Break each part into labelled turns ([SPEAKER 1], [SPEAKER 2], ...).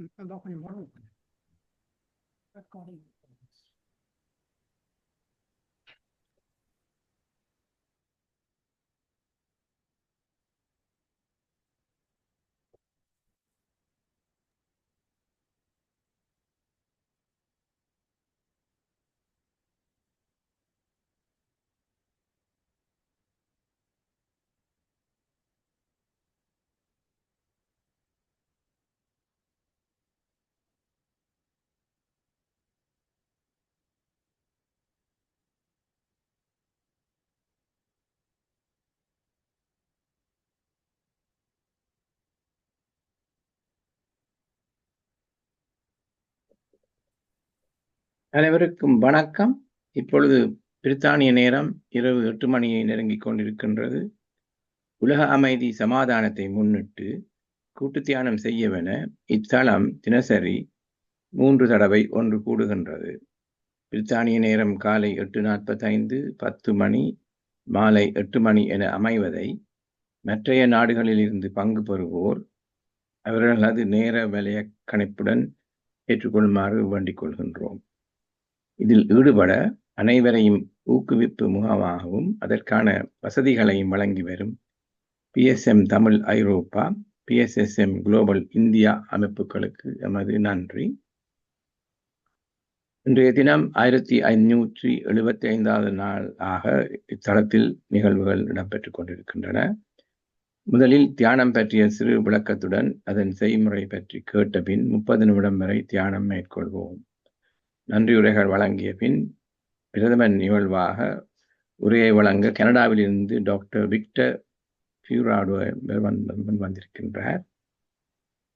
[SPEAKER 1] Dopo il moro. Recording.
[SPEAKER 2] அனைவருக்கும் வணக்கம். இப்பொழுது பிரித்தானிய நேரம் இரவு 8 மணியை நெருங்கிக் கொண்டிருக்கின்றது. உலக அமைதி சமாதானத்தை முன்னிட்டு கூட்டு தியானம் செய்யவென இத்தளம் தினசரி 3 தடவை ஒன்று கூடுகின்றது. பிரித்தானிய நேரம் காலை 8:45, 10 மணி, மாலை 8 மணி என அமைவதை மற்றைய நாடுகளில் இருந்து பங்கு பெறுவோர் அவர்களது நேர வலய கணிப்புடன் ஏற்றுக்கொள்ளுமாறு வேண்டிக் கொள்கின்றோம். இதில் ஈடுபட அனைவரையும் ஊக்குவிப்பு முகமாகவும் அதற்கான வசதிகளையும் வழங்கி வரும் PSM தமிழ் ஐரோப்பா, PSSM குளோபல் இந்தியா அமைப்புகளுக்கு எமது நன்றி. இன்றைய தினம் 1575வது நாளாக இத்தளத்தில் நிகழ்வுகள் இடம்பெற்றுக் கொண்டிருக்கின்றன. முதலில் தியானம் பற்றிய சிறு விளக்கத்துடன் அதன் செய்முறை பற்றி கேட்ட பின் 30 நிமிடம் வரை தியானம் மேற்கொள்வோம். நன்றியுரைகள் வழங்கிய பின் பிரதம நிகழ்வாக உரையை வழங்க கனடாவிலிருந்து டாக்டர் விக்டர் பியூராடோ வந்திருக்கின்றார்.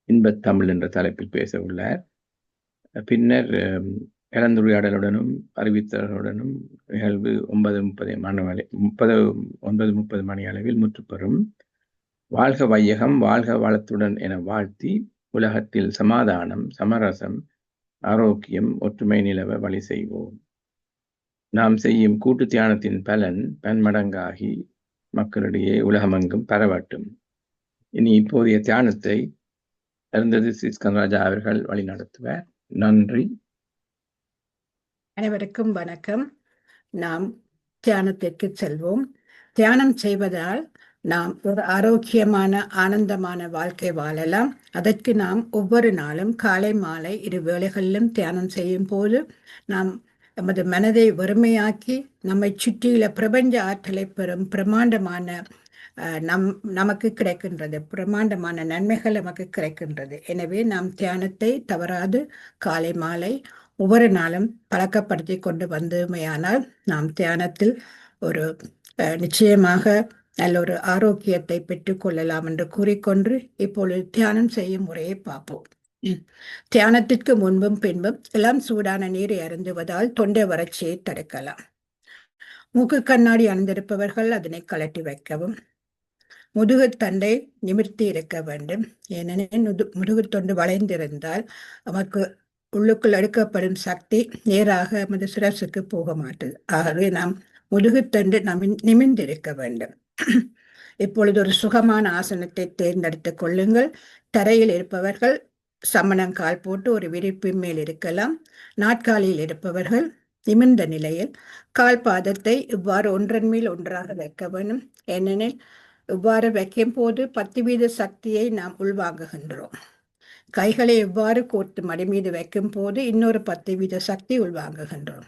[SPEAKER 2] இன்பத்தமிழ் என்ற தலைப்பில் பேச உள்ளார். பின்னர் கலந்துரையாடலுடனும் அறிவித்தலுடனும் நிகழ்வு 9:30 மணி அளவில் முற்றுப்பெறும். வாழ்க வையகம், வாழ்க வளத்துடன் என வாழ்த்தி உலகத்தில் சமாதானம், சமரசம், ஆரோக்கியம், ஒற்றுமை நிலவ வழி செய்வோம். நாம் செய்யும் கூட்டு தியானத்தின் பலன் பன்மடங்காகி மக்களிடையே உலகமெங்கும் பரவட்டும். இனி இப்போதைய தியானத்தை அருந்ததி ஸ்ரீஸ்கந்தராஜா அவர்கள் வழிநடத்துவார். நன்றி.
[SPEAKER 1] அனைவருக்கும் வணக்கம். நாம் தியானத்திற்கு செல்வோம். தியானம் செய்வதால் நாம் ஒரு ஆரோக்கியமான ஆனந்தமான வாழ்க்கை வாழலாம். அதற்கு நாம் ஒவ்வொரு நாளும் காலை மாலை 2 வேளைகளிலும் தியானம் செய்யும் போது நாம் நமது மனதை வெறுமையாக்கி நம்மை சுற்றியுள்ள பிரபஞ்ச ஆற்றலை பெறும் பிரமாண்டமான நமக்கு கிடைக்கின்றது. பிரமாண்டமான நன்மைகள் நமக்கு கிடைக்கின்றது. எனவே நாம் தியானத்தை தவறாது காலை மாலை ஒவ்வொரு நாளும் பழக்கப்படுத்தி கொண்டு வந்தமையானால் நாம் தியானத்தில் ஒரு நிச்சயமாக நல்ல ஒரு ஆரோக்கியத்தை பெற்றுக்கொள்ளலாம் என்று கூறிக்கொண்டு இப்பொழுது தியானம் செய்யும் முறையை பார்ப்போம். தியானத்திற்கு முன்பும் பின்பும் இளம் சூடான நீரை அருந்துவதால் தொண்டை வறட்சியை தடுக்கலாம். மூக்கு கண்ணாடி அணிந்திருப்பவர்கள் அதனை கழட்டி வைக்கவும். முதுகுத்தண்டை நிமிர்த்தி இருக்க வேண்டும். ஏனெனில் முதுகுத்தொண்டு வளைந்திருந்தால் நமக்கு உள்ளுக்குள் எடுக்கப்படும் சக்தி நேராக நமது சிரசுக்கு போக மாட்டது. ஆகவே நாம் முதுகுத்தண்டு நிமிர்ந்திருக்க வேண்டும். இப்பொழுது ஒரு சுகமான ஆசனத்தை தேர்ந்தெடுத்துக் கொள்ளுங்கள். தரையில் இருப்பவர்கள் சமணங்கால் போட்டு ஒரு விரிப்பின் மேல் இருக்கலாம். நாற்காலியில் இருப்பவர்கள் நிமிர்ந்த நிலையில் கால் பாதத்தை இவ்வாறு ஒன்றன் மேல் ஒன்றாக வைக்க வேண்டும். ஏனெனில் இவ்வாறு வைக்கும் போது 10% சக்தியை நாம் உள்வாங்குகின்றோம். கைகளை எவ்வாறு கோர்த்து மடி மீது வைக்கும் போது இன்னொரு 10% சக்தி உள்வாங்குகின்றோம்.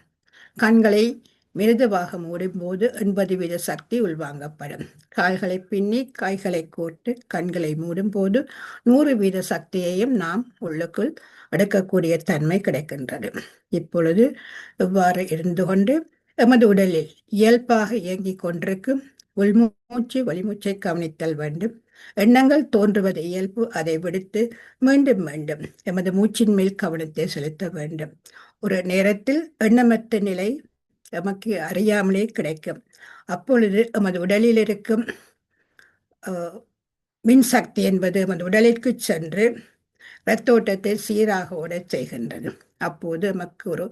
[SPEAKER 1] கண்களை மிருதுவாக மூடும் போது 80% சக்தி உள்வாங்கப்படும். கால்களை பின்னி கைகளை கோர்த்து கண்களை மூடும் போது 100% சக்தியையும் நாம் உள்ளுக்குள் எடுக்கக்கூடிய தன்மை கிடைக்கின்றது. இப்பொழுது இவ்வாறு இருந்து கொண்டு எமது உடலில் இயல்பாக இயங்கிக் கொண்டிருக்கும் உள்மூச்சு வெளிமூச்சை கவனித்தல் வேண்டும். எண்ணங்கள் தோன்றுவது இயல்பு. அதை விடுத்து மீண்டும் மீண்டும் எமது மூச்சின் மேல் கவனத்தை செலுத்த வேண்டும். ஒரு நேரத்தில் எண்ணமற்ற நிலை நமக்கு அறியாமலே கிடைக்கும். அப்பொழுது எமது உடலில் இருக்கும் மின்சக்தி என்பது எமது உடலிற்கு சென்று இரத்தோட்டத்தை சீராக ஓடச் செய்கின்றது. அப்போது நமக்கு ஒரு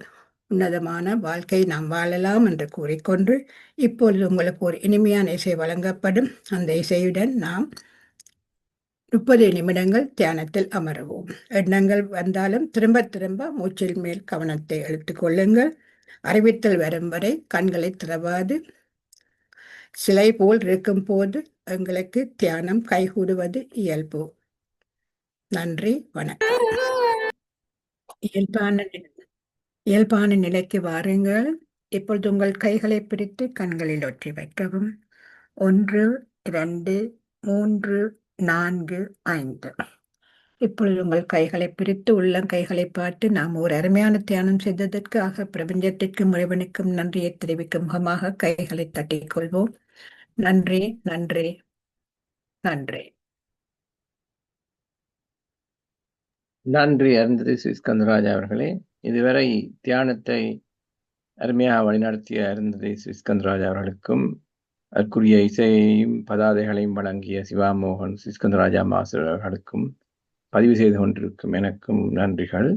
[SPEAKER 1] உன்னதமான வாழ்க்கை நாம் வாழலாம் என்று கூறிக்கொண்டு இப்பொழுது உங்களுக்கு ஒரு இனிமையான இசை வழங்கப்படும். அந்த இசையுடன் நாம் 30 நிமிடங்கள் தியானத்தில் அமரவும். எண்ணங்கள் வந்தாலும் திரும்ப திரும்ப மூச்சில் மேல் கவனத்தை எடுத்துக் கொள்ளுங்கள். அறிவித்தல் வரும் வரை கண்களை திறவாது சிலை போல் இருக்கும் போது எங்களுக்கு தியானம் கைகூடுவது இயல்பு. நன்றி, வணக்கம். இயல்பான நிலைக்கு வாருங்கள். இப்பொழுது உங்கள் கைகளை பிரித்து கண்களில் ஒற்றி வைக்கவும். 1, 2, 3, 4, 5. இப்பொழுது உங்கள் கைகளை பிரித்து உள்ளங்கைகளை பார்த்து நாம் ஒரு அருமையான தியானம் செய்ததற்காக பிரபஞ்சத்திற்கும் இறைவனுக்கும் நன்றியை தெரிவிக்கும் முகமாக கைகளை தட்டிக் கொள்வோம். நன்றி, நன்றி, நன்றி.
[SPEAKER 2] நன்றி அருந்ததி ஸ்கந்தராஜா அவர்களே. இதுவரை தியானத்தை அருமையாக வழிநடத்திய அருந்ததி ஸ்கந்தராஜா அவர்களுக்கும் அதற்குரிய இசையையும் பதாதைகளையும் வழங்கிய சிவாமோகன் ஸ்கந்தராஜா மாஸ்டர் அவர்களுக்கும் பதிவு செய்து கொண்டிருக்கும் எனக்கும் நன்றிகள்.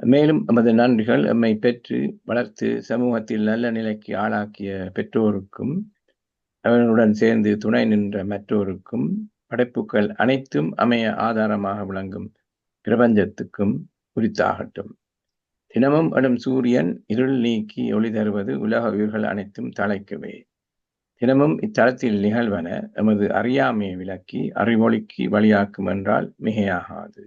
[SPEAKER 2] மேலும் எமது நன்றிகள் எம்மை பெற்று வளர்த்து சமூகத்தில் நல்ல நிலைக்கு ஆளாக்கிய பெற்றோருக்கும் அவர்களுடன் சேர்ந்து துணை நின்ற மற்றோருக்கும் படைப்புகள் அனைத்தும் அமைய ஆதாரமாக விளங்கும் பிரபஞ்சத்துக்கும் உரித்தாகட்டும். தினமும் எழும் சூரியன் இருள் நீக்கி ஒளி தருவது உலக உயிர்கள் அனைத்தும் தழைக்கவே. தினமும் இத்தலத்தில் நிகழ்வன எமது அறியாமையை விளக்கி அறிவொளிக்கு வழியாக்கும் என்றால் மிகையாகாது.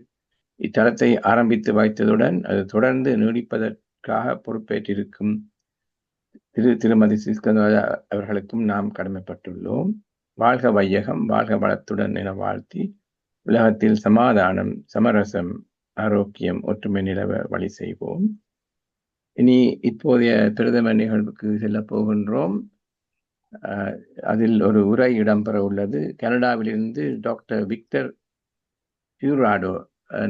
[SPEAKER 2] இத்தலத்தை ஆரம்பித்து வைத்ததுடன் அது தொடர்ந்து நீடிப்பதற்காக பொறுப்பேற்றிருக்கும் திருமதி ஸ்கந்தராஜா அவர்களுக்கும் நாம் கடமைப்பட்டுள்ளோம். வாழ்க வையகம், வாழ்க வளத்துடன் என வாழ்த்தி உலகத்தில் சமாதானம், சமரசம், ஆரோக்கியம், ஒற்றுமை நிலவ வழி செய்வோம். இனி இப்போதைய பிரதம நிகழ்வுக்கு செல்ல போகின்றோம். அதில் ஒரு உரை இடம்பெற உள்ளது. கனடாவிலிருந்து டாக்டர் விக்டர் பியூராடோ,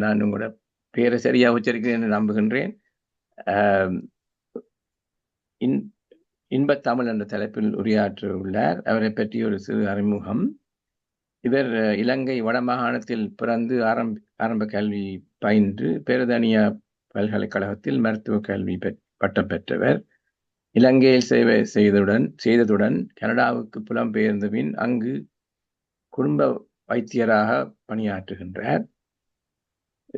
[SPEAKER 2] நான் உங்களோட பேரை சரியாக உச்சரிக்கிறேன் என்று நம்புகின்றேன், இன்பத்தமிழ் என்ற தலைப்பில் உரையாற்ற உள்ளார். அவரை பற்றி ஒரு சிறு அறிமுகம். இவர் இலங்கை வடமாகாணத்தில் பிறந்து ஆரம்ப கல்வி பயின்று பேரதனியா பல்கலைக்கழகத்தில் மருத்துவ கல்வி பட்டம் பெற்றவர். இலங்கையில் சேவை செய்ததுடன் கனடாவுக்கு புலம்பெயர்ந்த பின் அங்கு குடும்ப வைத்தியராக பணியாற்றுகின்றார்.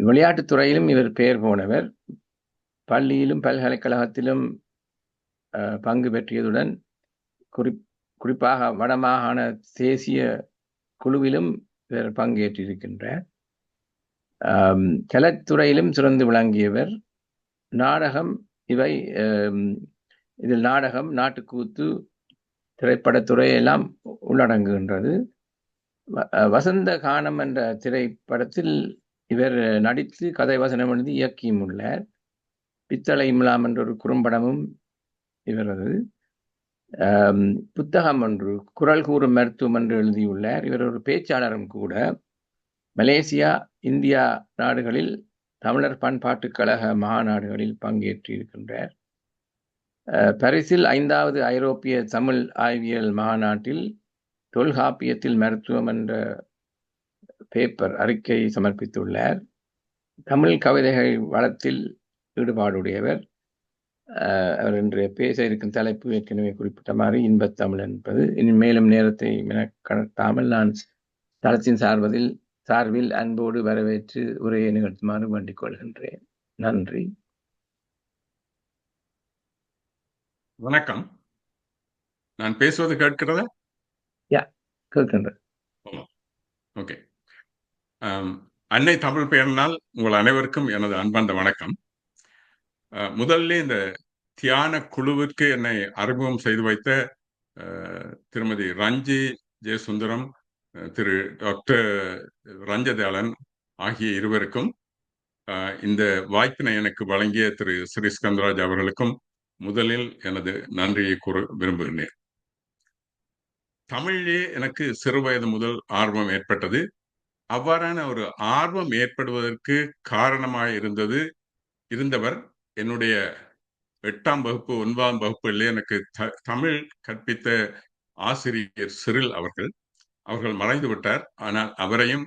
[SPEAKER 2] விளையாட்டுத் துறையிலும் இவர் பெயர் போனவர். பள்ளியிலும் பல்கலைக்கழகத்திலும் பங்கு பெற்றியதுடன் குறிப்பாக வடமாகாண தேசிய குழுவிலும் இவர் பங்கேற்றிருக்கின்றார். கலைத்துறையிலும் சிறந்து விளங்கியவர். நாடகம் இதில் நாடகம், நாட்டுக்கூத்து, திரைப்படத்துறை எல்லாம் உள்ளடங்குகின்றது. வசந்த கானம் என்ற திரைப்படத்தில் இவர் நடித்து கதை வசனம் எழுதி இயக்கியும் உள்ளார். பித்தளை இம்லாம் என்ற ஒரு குறும்படமும் இவரது. புத்தகம் ஒன்று குரல் கூறும் மருத்துவம் என்று எழுதியுள்ளார். இவர் ஒரு பேச்சாளரும் கூட. மலேசியா, இந்தியா நாடுகளில் தமிழர் பண்பாட்டுக் கழக மாநாடுகளில் பங்கேற்றிருக்கின்றார். பாரிஸில் 5வது ஐரோப்பிய தமிழ் ஆய்வியல் மாநாட்டில் தொல்காப்பியத்தில் மருத்துவம் என்ற பேப்பர் அறிக்கை சமர்ப்பித்துள்ளார். தமிழ் கவிதைகள் வளத்தில் ஈடுபாடுடையவர். அவர் இன்று பேச இருக்கும் தலைப்பு ஏற்கனவே குறிப்பிட்ட மாதிரி இன்பத்தமிழ் என்பது. இனி மேலும் நேரத்தை கடத்தாமல் நான் தளத்தின் சார்பில் அன்போடு வரவேற்று உரையை நிகழ்த்துமாறு வேண்டிக் கொள்கின்றேன். நன்றி.
[SPEAKER 3] வணக்கம். நான் பேசுவது கேட்கிறதா?
[SPEAKER 2] கேட்கின்றது.
[SPEAKER 3] ஓகே. அன்னை தமிழ் பெயர்னால் உங்கள் அனைவருக்கும் எனது அன்பார்ந்த வணக்கம். முதல்ல இந்த தியான குழுவிற்கு என்னை அறிமுகம் செய்து வைத்த திருமதி ரஞ்சி ஜெயசுந்தரம், திரு டாக்டர் ரஞ்சதேலன் ஆகிய இருவருக்கும், இந்த வாய்ப்பினை எனக்கு வழங்கிய திரு ஸ்ரீ ஸ்கந்தராஜ் அவர்களுக்கும் முதலில் எனது நன்றியை கூற விரும்புகிறேன். தமிழிலே எனக்கு சிறு வயது முதல் ஆர்வம் ஏற்பட்டது. அவ்வாறான ஒரு ஆர்வம் ஏற்படுவதற்கு காரணமாய் இருந்தவர் என்னுடைய 8ஆம் வகுப்பு 9ஆம் வகுப்பிலே எனக்கு தமிழ் கற்பித்த ஆசிரியர் சிறில் அவர்கள் மறைந்து விட்டார். ஆனால் அவரையும்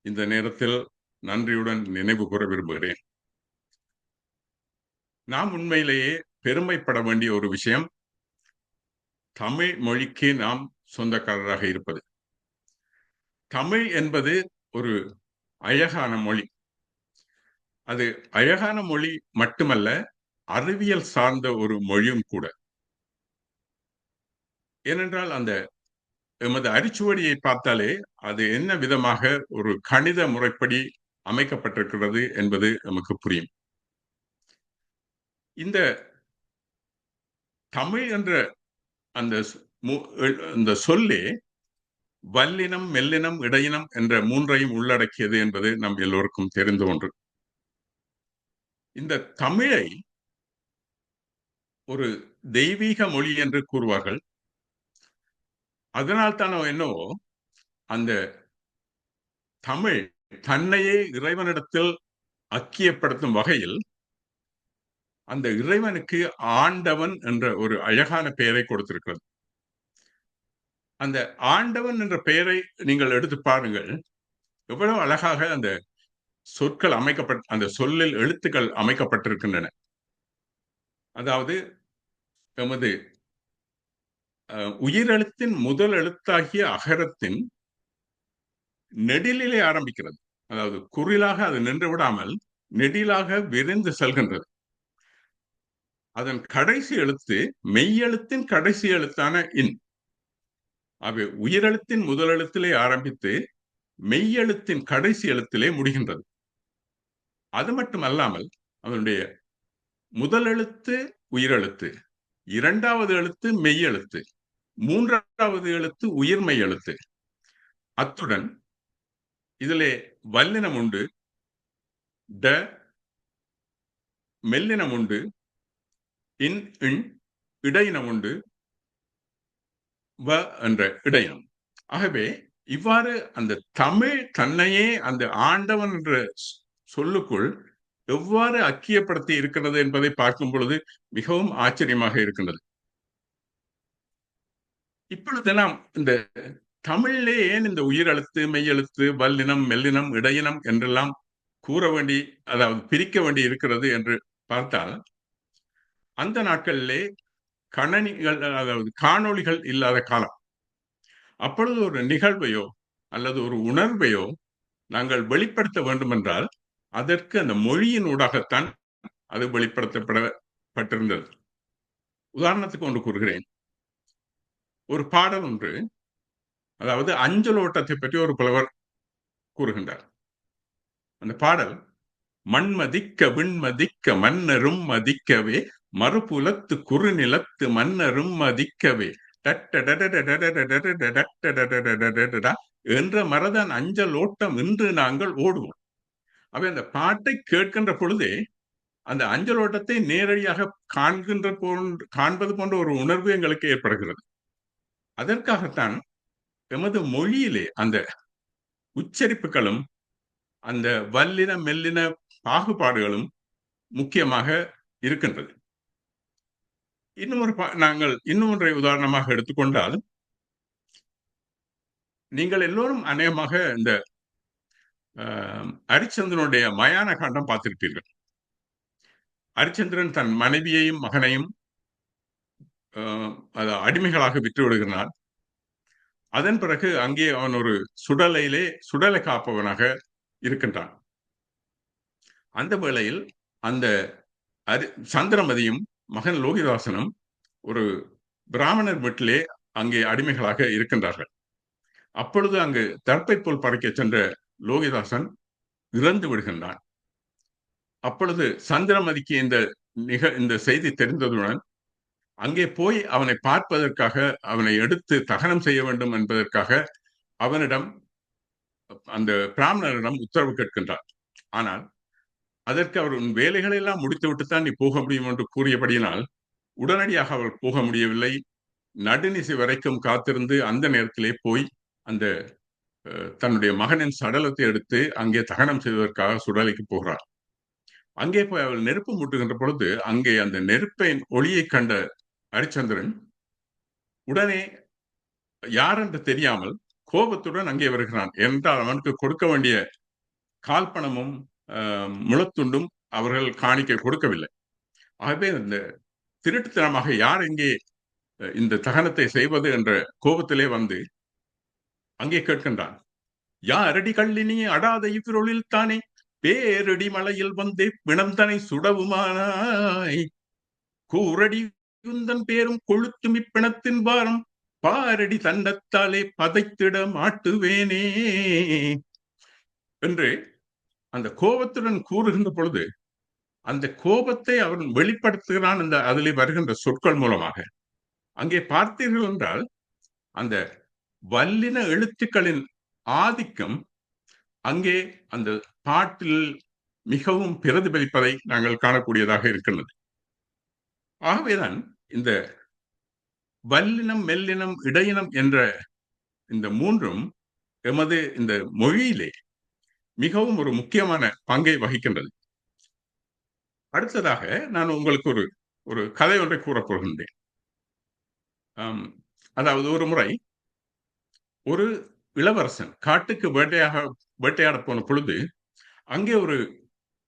[SPEAKER 3] இந்த நேரத்தில் நன்றியுடன் நினைவு கூற விரும்புகிறேன். நாம் உண்மையிலேயே பெருமைப்பட வேண்டிய ஒரு விஷயம் தமிழ் மொழிக்கு நாம் சொந்தக்காரராக இருப்பது. தமிழ் என்பது ஒரு அழகான மொழி. அது அழகான மொழி மட்டுமல்ல, அறிவியல் சார்ந்த ஒரு மொழியும் கூட. ஏனென்றால் அந்த எமது அரிச்சுவடியை பார்த்தாலே அது என்ன விதமாக ஒரு கணித முறைப்படி அமைக்கப்பட்டிருக்கிறது என்பது நமக்கு புரியும். இந்த தமிழ் என்ற அந்த சொல்லே வல்லினம், மெல்லினம், இடையினம் என்ற மூன்றையும் உள்ளடக்கியது என்பது நம் எல்லோருக்கும் தெரிந்த ஒன்று. இந்த தமிழை ஒரு தெய்வீக மொழி என்று கூறுவார்கள். அதனால் தானோ என்னவோ அந்த தமிழ் தன்னையே இறைவனிடத்தில் ஐக்கியப்படுத்தும் வகையில் அந்த இறைவனுக்கு ஆண்டவன் என்ற ஒரு அழகான பெயரை கொடுத்திருக்கிறது. அந்த ஆண்டவன் என்ற பெயரை நீங்கள் எடுத்து பாருங்கள், எவ்வளவு அழகாக அந்த சொற்கள் அந்த சொல்லில் எழுத்துக்கள் அமைக்கப்பட்டிருக்கின்றன. அதாவது எமது உயிரெழுத்தின் முதல் எழுத்தாகிய அகரத்தின் நெடிலே ஆரம்பிக்கிறது. அதாவது குறிலாக அது நின்று விடாமல் நெடிலாக விரிந்து செல்கின்றது. அதன் கடைசி எழுத்து மெய்யெழுத்தின் கடைசி எழுத்தான இன். அவை உயிரெழுத்தின் முதல் எழுத்திலே ஆரம்பித்து மெய்யெழுத்தின் கடைசி எழுத்திலே முடிகின்றது. அது மட்டுமல்லாமல் அதனுடைய முதல் எழுத்து உயிரெழுத்து, இரண்டாவது எழுத்து மெய்யெழுத்து, மூன்றாவது எழுத்து உயிர்மெய் எழுத்து. அத்துடன் இதிலே வல்லினம் உண்டு, ட மெல்லினம் உண்டு, இன் இன் இடையினம் உண்டு, வ என்ற இடையினம். ஆகவே இவ்வாறு அந்த தமிழ் தன்னையே அந்த ஆண்டவன் என்ற சொல்லுக்குள் எவ்வாறு ஐக்கியப்படுத்தி இருக்கிறது என்பதை பார்க்கும் பொழுது மிகவும் ஆச்சரியமாக இருக்கின்றது. இப்பொழுது நாம் இந்த தமிழிலே ஏன் இந்த உயிரெழுத்து, மெய்யெழுத்து, வல்லினம், மெல்லினம், இடையினம் என்றெல்லாம் கூற வேண்டி, அதாவது பிரிக்க வேண்டி இருக்கிறது என்று பார்த்தால், அந்த நாட்களிலே கணனிகள், அதாவது காணொளிகள் இல்லாத காலம். அப்பொழுது ஒரு நிகழ்வையோ அல்லது ஒரு உணர்வையோ நாங்கள் வெளிப்படுத்த வேண்டும் என்றால் அதற்கு அந்த மொழியின் ஊடாகத்தான் அது வெளிப்படுத்தப்பட்டிருந்தது. உதாரணத்துக்கு ஒன்று கூறுகிறேன். ஒரு பாடல் ஒன்று, அதாவது அஞ்சலோட்டத்தை பற்றி ஒரு புலவர் கூறுகின்றார். அந்த பாடல், மண்மதிக்க விண்மதிக்க மன்னரும் மதிக்கவே மறுபுலத்து குறுநிலத்து மன்னரும் மதிக்கவே என்ற மரதன் அஞ்சல் ஓட்டம் இன்று நாங்கள் ஓடுவோம். அவை அந்த பாட்டை கேட்கின்ற பொழுதே அந்த அஞ்சல் ஓட்டத்தை நேரடியாக காண்பது போன்ற ஒரு உணர்வு எங்களுக்கு ஏற்படுகிறது. அதற்காகத்தான் எமது மொழியிலே அந்த உச்சரிப்புகளும் அந்த வல்லின மெல்லின பாகுபாடுகளும் முக்கியமாக இருக்கின்றது. நாங்கள் இன்னும் ஒன்றை உதாரணமாக எடுத்துக்கொண்டால், நீங்கள் எல்லோரும் அநேகமாக இந்த அரிச்சந்திரனுடைய மயான காண்டம் பார்த்திருப்பீர்கள். அரிச்சந்திரன் தன் மனைவியையும் மகனையும் அடிமைகளாக விட்டு விடுகிறான். அதன் பிறகு அங்கே அவன் ஒரு சுடலை காப்பவனாக இருக்கின்றான். அந்த வேளையில் அந்த சந்திரமதியும் மகன் லோகிதாசனும் ஒரு பிராமணர் வீட்டிலே அங்கே அடிமைகளாக இருக்கின்றார்கள். அப்பொழுது அங்கு தர்ப்பை போல் பறக்க சென்ற லோகிதாசன் இறந்து விடுகின்றான். அப்பொழுது சந்திரமதிக்கு இந்த செய்தி தெரிந்ததுடன் அங்கே போய் அவனை பார்ப்பதற்காக, அவனை எடுத்து தகனம் செய்ய வேண்டும் என்பதற்காக அவனிடம், அந்த பிராமணரிடம் உத்தரவு கேட்கின்றார். ஆனால் அதற்கு அவர் வேலைகளை எல்லாம் முடித்துவிட்டுத்தான் நீ போக முடியும் என்று கூறியபடியினால் உடனடியாக அவர் போக முடியவில்லை. நடுநிசி வரைக்கும் காத்திருந்து அந்த நேரத்திலே போய் அந்த தன்னுடைய மகனின் சடலத்தை எடுத்து அங்கே தகனம் செய்வதற்காக சுடலைக்கு போகிறார். அங்கே போய் அவள் நெருப்பு மூட்டுகின்ற பொழுது அங்கே அந்த நெருப்பின் ஒளியை கண்ட ஹரிச்சந்திரன் உடனே யார் என்று தெரியாமல் கோபத்துடன் அங்கே வருகிறான். என்றால் அவனுக்கு கொடுக்க வேண்டிய கால்பணமும் முளத்துண்டும் அவர்கள் காணிக்க கொடுக்கவில்லை. ஆகவே இந்த திருட்டுத்தனமாக யார் இங்கே இந்த தகனத்தை செய்வது என்ற கோபத்திலே வந்து அங்கே கேட்கின்றான். யாரடி கள்ளினி அடாத இவ்விருளில் தானே பேரடி மலையில் வந்தே பிணந்தனை சுடவுமானாய் கூரடி குந்தன் பேரும் கொளுத்தும் இப்பிணத்தின் பாரம் பாரடி தண்டத்தாலே பதைத்திட மாட்டுவேனே என்று அந்த கோபத்துடன் கூறுகின்ற பொழுது அந்த கோபத்தை அவன் வெளிப்படுத்துகிறான். அந்த அதிலே வருகின்ற சொற்கள் மூலமாக அங்கே பார்த்தீர்கள் என்றால் அந்த வல்லின எழுத்துக்களின் ஆதிக்கம் அங்கே அந்த பாட்டில் மிகவும் பிரதிபலிப்பதை நாங்கள் காணக்கூடியதாக இருக்கின்றது. ஆகவேதான் இந்த வல்லினம், மெல்லினம், இடையினம் என்ற இந்த மூன்றும் எமது இந்த மொழியிலே மிகவும் ஒரு முக்கியமான பங்கை வகிக்கின்றது. அடுத்ததாக நான் உங்களுக்கு ஒரு கதை ஒன்றை கூறப்போகின்றேன். அதாவது ஒரு முறை ஒரு இளவரசன் காட்டுக்கு வேட்டையாட போன பொழுது அங்கே ஒரு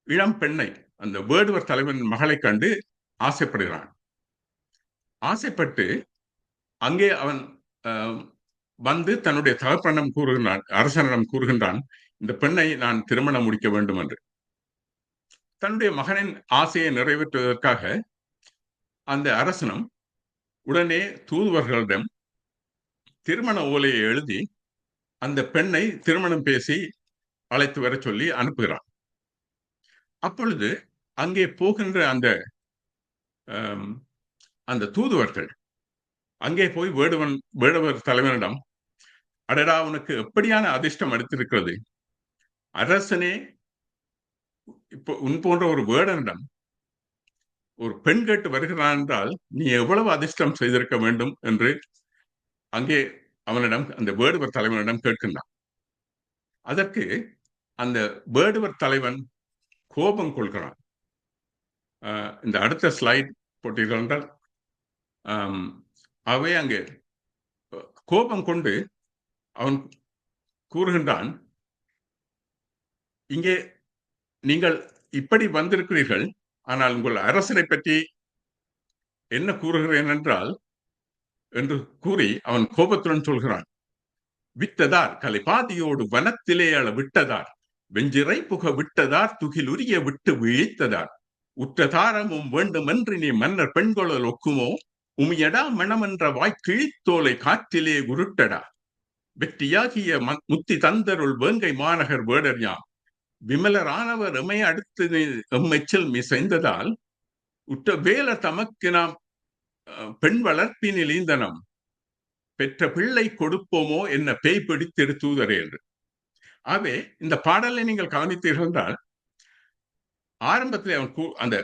[SPEAKER 3] இளம் பெண்ணை, அந்த வேடுவர் தலைவன் மகளை கண்டு ஆசைப்படுகிறான். ஆசைப்பட்டு அங்கே அவன் வந்து தன்னுடைய தகப்பனிடம் கூறுகின்றான், அரசனிடம் கூறுகின்றான், இந்த பெண்ணை நான் திருமணம் முடிக்க வேண்டும் என்று. தன்னுடைய மகனின் ஆசையை நிறைவேற்றுவதற்காக அந்த அரசனும் உடனே தூதுவர்களிடம் திருமண ஓலையை எழுதி அந்த பெண்ணை திருமணம் பேசி அழைத்து வர சொல்லி அனுப்புகிறான். அப்பொழுது அங்கே போகின்ற அந்த தூதுவர்கள் அங்கே போய் வேடுவர் தலைவனிடம், அடடா, உனக்கு எப்படியான அதிர்ஷ்டம் அடித்திருக்கிறது, அரசனே இப்போ உன் போன்ற ஒரு வேடனிடம் ஒரு பெண் கேட்டு வருகிறான் என்றால் நீ எவ்வளவு அதிர்ஷ்டம் செய்திருக்க வேண்டும் என்று அங்கே அவனிடம், அந்த வேடுவர் தலைவனிடம் கேட்கின்றான். அதற்கு அந்த வேடுவர் தலைவன் கோபம் கொள்கிறான். இந்த அடுத்த ஸ்லைட் போட்டீர்கள் என்றால் அவை அங்கே கோபம் கொண்டு அவன் கூறுகின்றான், இங்கே நீங்கள் இப்படி வந்திருக்கிறீர்கள், ஆனால் உங்கள் அரசனை பற்றி என்ன கூறுகிறேன் என்றால் என்று கூறி அவன் கோபத்துடன் சொல்கிறான், விட்டதார் கலைபாதியோடு வனத்திலே அள விட்டதார் வெஞ்சிறை புக விட்டதார் துகில் உரிய விட்டு விழித்ததார் உற்றதாரமும் வேண்டுமென்று நீ மன்னர் பெண்கொழல் ஒக்குமோ உமியடா மணமென்ற வாய்க்கிழித்தோலை காற்றிலே உருட்டடா வெற்றியாகிய முத்தி தந்தருள் வேங்கை மாநகர் வேடர் யாம் விமலரானவர் எம்மை அடுத்து எம்மெச்சில் மிசைந்ததால் உற்ற வேல தமக்கு நாம் பெண் வளர்ப்பினில் ஈந்தனம் பெற்ற பிள்ளை கொடுப்போமோ என்ன பேய் பிடித்திரு தூதரே என்று. ஆகவே இந்த பாடலை நீங்கள் கவனித்தீர்கள் என்றால் ஆரம்பத்தில் அவன் அந்த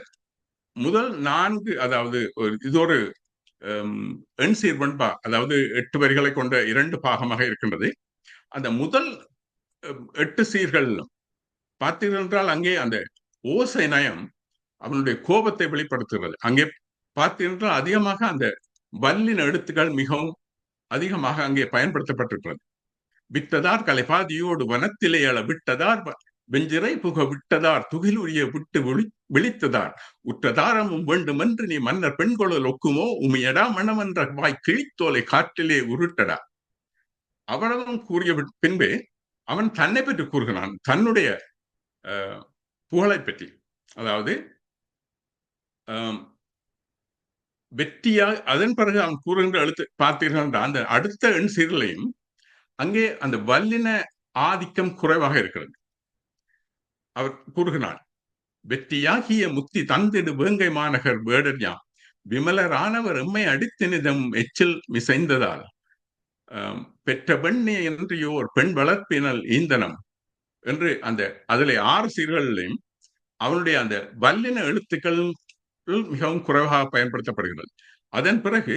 [SPEAKER 3] முதல் 4, அதாவது இது ஒரு எண்சீர் வெண்பா, அதாவது 8 வரிகளை கொண்ட 2 பாகமாக இருக்கின்றது. அந்த முதல் 8 சீர்கள் பார்த்தீர்கள் என்றால் அங்கே அந்த ஓசை நயம் அவனுடைய கோபத்தை வெளிப்படுத்துகிறது. அங்கே பார்த்தீர்கள் அதிகமாக அந்த வல்லின எழுத்துக்கள் மிகவும் அதிகமாக அங்கே பயன்படுத்தப்பட்டிருக்கிறது. விட்டதார் கலைபாதியோடு வனத்திலே அள விட்டதார் வெஞ்சிறை புக விட்டதார் துகில் உரிய விட்டு விழித்ததார் உற்றதாரமும் வேண்டுமென்று நீ மன்னர் பெண்கொழல் ஒக்குமோ உமையடா மணமென்ற வாய் கிழித்தோலை காற்றிலே உருட்டடா. அவ்வளவும் கூறிய பின்பே அவன் தன்னை பற்றி கூறுகிறான், தன்னுடைய புகழை பற்றி. அதாவது வெற்றியா, அதன் பிறகு அவன் கூறுகின்ற எழுத்து பார்த்தீர்கள் அந்த அடுத்த எண் சீர்களையும் அங்கே அந்த வல்லின ஆதிக்கம் குறைவாக இருக்கிறது. அவர் கூறுகிறார், வெற்றியாகிய முத்தி தந்திடு வேங்கை மாநகர் வேடர் யாம் விமலரானவர் எம்மை அடித்தினிதம் எச்சில் மிசைந்ததால் பெற்ற பெண்ணே என்றியோர் பெண் வளர்ப்பினல் ஈந்தனம் என்று அந்த அதிலே 6 சீர்களிலையும் அவனுடைய அந்த வல்லின எழுத்துக்கள் மிகவும் குறைவாக பயன்படுத்தப்படுகிறது. அதன் பிறகு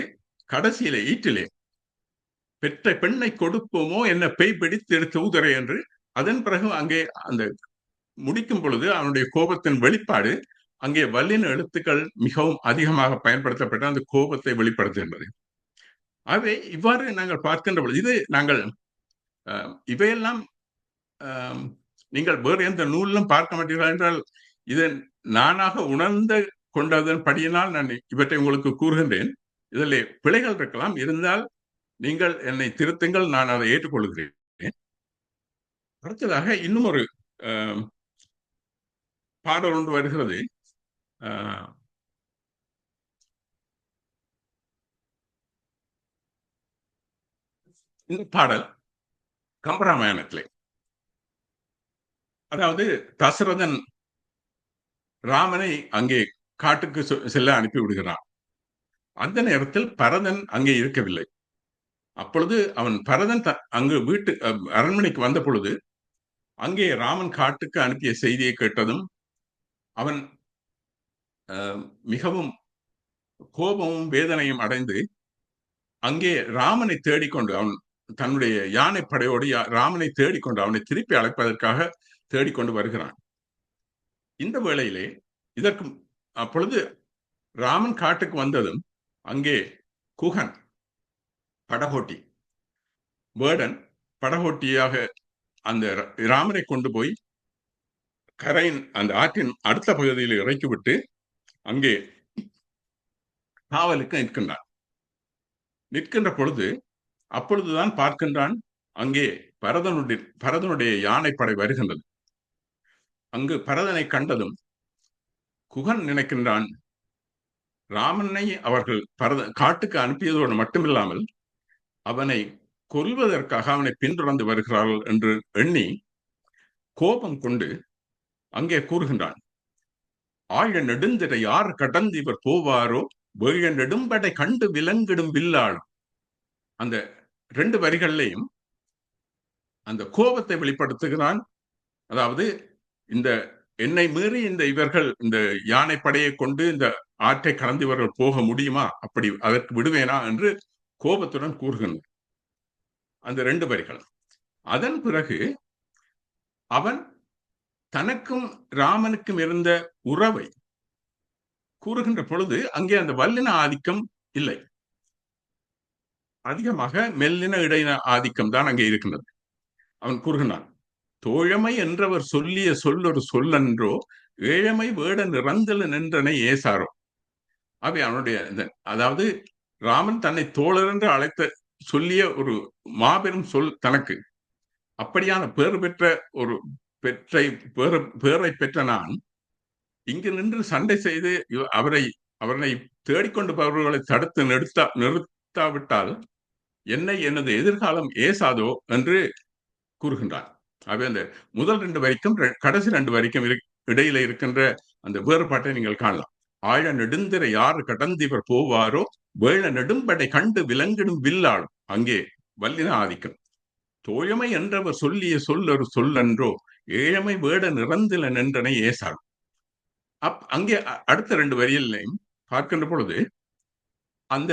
[SPEAKER 3] கடைசியிலே ஈட்டிலே பெற்ற பெண்ணை கொடுப்போமோ என்ன பேய் பிடித்து தூதரை என்று, அதன் பிறகு அங்கே அந்த முடிக்கும் பொழுது அவனுடைய கோபத்தின் வெளிப்பாடு அங்கே வல்லின எழுத்துக்கள் மிகவும் அதிகமாக பயன்படுத்தப்பட்ட அந்த கோபத்தை வெளிப்படுத்துகின்றது. ஆகவே இவ்வாறு நாங்கள் பார்க்கின்ற பொழுது இது நாங்கள் இவையெல்லாம் நீங்கள் வேறு எந்த நூலிலும் பார்க்க மாட்டீர்கள் என்றால் இதை நானாக உணர்ந்த கொண்டதன் படியினால் நான் இவற்றை உங்களுக்கு கூறுகின்றேன். இதில் பிழைகள் இருக்கலாம், இருந்தால் நீங்கள் என்னை திருத்துங்கள், நான் அதை ஏற்றுக்கொள்கிறேன். அடுத்ததாக இன்னும் ஒரு பாடல் ஒன்று வருகிறது. இந்த பாடல் கம்பராமாயணத்திலே, அதாவது தசரதன் ராமனை அங்கே காட்டுக்கு செல்ல அனுப்பி விடுகிறான். அந்த நேரத்தில் பரதன் அங்கே இருக்கவில்லை. அப்பொழுது அவன் பரதன் அங்கு வீட்டு அரண்மனைக்கு வந்த பொழுது அங்கே ராமன் காட்டுக்கு அனுப்பிய செய்தியை கேட்டதும் அவன் மிகவும் கோபமும் வேதனையும் அடைந்து அங்கே ராமனை தேடிக்கொண்டு, அவன் தன்னுடைய யானை படையோடு ராமனை தேடிக்கொண்டு அவனை திருப்பி அழைப்பதற்காக தேடிக்கொண்டு வருகிறான். இந்த வேளையிலே இதற்கு அப்பொழுது ராமன் காட்டுக்கு வந்ததும் அங்கே குகன் படகோட்டி வேடன் படகோட்டியாக அந்த ராமனை கொண்டு போய் கரையின் அந்த ஆற்றின் அடுத்த பகுதியில் இறக்கிவிட்டு அங்கே காவலுக்கு நிற்கின்ற பொழுது அப்பொழுதுதான் பார்க்கின்றான் அங்கே பரதனுடைய யானைப்படை வருகின்றது. அங்கு பரதனை கண்டதும் குகன் நினைக்கின்றான், ராமனை அவர்கள் காட்டுக்கு அனுப்பியதோடு மட்டுமில்லாமல் அவனை கொல்வதற்காக அவனை பின்தொடர்ந்து வருகிறார்கள் என்று எண்ணி கோபம் கொண்டு அங்கே கூறுகின்றான், ஆழ நெடுந்திரை யார் கடந்து இவர் போவாரோ வேழ நெடும்படை கண்டு விலங்கிடும் வில்லாளும். அந்த 2 வரிகளிலையும் அந்த கோபத்தை வெளிப்படுத்துகிறான். அதாவது இந்த என்னை மீறி இவர்கள் இந்த யானை படையை கொண்டு இந்த ஆற்றை கடந்து இவர்கள் போக முடியுமா, அப்படி அதற்கு விடுவேனா என்று கோபத்துடன் கூறுகின்றான். அந்த 2 வரிகள். அதன் பிறகு அவன் தனக்கும் ராமனுக்கும் இருந்த உறவை கூறுகின்ற பொழுது அங்கே அந்த வல்லின ஆதிக்கம் இல்லை, அதிகமாக மெல்லின இடையின ஆதிக்கம் தான் அங்கே இருக்கின்றது. அவன் கூறுகின்றான், தோழமை என்றவர் சொல்லிய சொல்லொரு சொல்லன்றோ ஏழமை வேடன் இறந்தல நின்றனை ஏசாரோ. அவை அவனுடைய அதாவது ராமன் தன்னை தோழர் என்று அழைத்த சொல்லிய ஒரு மாபெரும் சொல் தனக்கு. அப்படியான பேர் பெற்ற ஒரு பேரை பெற்ற நான் இங்கு நின்று சண்டை செய்து அவரை தேடிக்கொண்டு பவர்களை தடுத்து நிறுத்தாவிட்டால் என்னை எனது எதிர்காலம் ஏசாதோ என்று கூறுகின்றான். அவை அந்த முதல் 2 வரைக்கும் கடைசி 2 வரைக்கும் இடையில இருக்கின்ற அந்த வேறுபாட்டை நீங்கள் காணலாம். ஆழ நெடுந்திரை யாரு கடந்து இவர் போவாரோ வேழ நெடும்படை கண்டு விலங்கிடும் வில்லாளும். அங்கே வல்லின ஆதிக்கம். தோழமை என்றவர் சொல்லிய சொல்லொரு சொல்லன்றோ ஏழமை வேட நிறந்தில நின்றனை ஏசாளும். அங்கே அடுத்த 2 வரியிலையும் பார்க்கின்ற பொழுது அந்த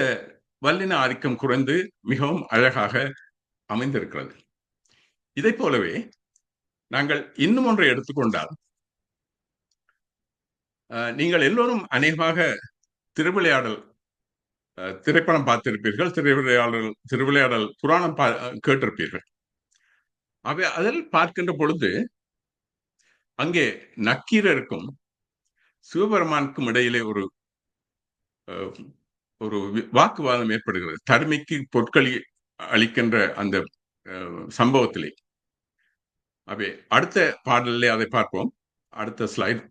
[SPEAKER 3] வல்லின ஆதிக்கம் குறைந்து மிகவும் அழகாக அமைந்திருக்கிறது. இதை போலவே நாங்கள் இன்னும் ஒன்றை எடுத்துக்கொண்டால், நீங்கள் எல்லோரும் அநேகமாக திருவிளையாடல் திரைப்படம் பார்த்திருப்பீர்கள், திருவிளையாடல் புராணம் கேட்டிருப்பீர்கள். அதில் பார்க்கின்ற பொழுது அங்கே நக்கீரருக்கும் சிவபெருமானுக்கும் இடையிலே ஒரு வாக்குவாதம் ஏற்படுகிறது. தருமிக்கு பொற்களி அளிக்கின்ற அந்த சம்பவத்திலே. அவை அடுத்த பாடலிலே அதை பார்ப்போம். அடுத்த ஸ்லைட்.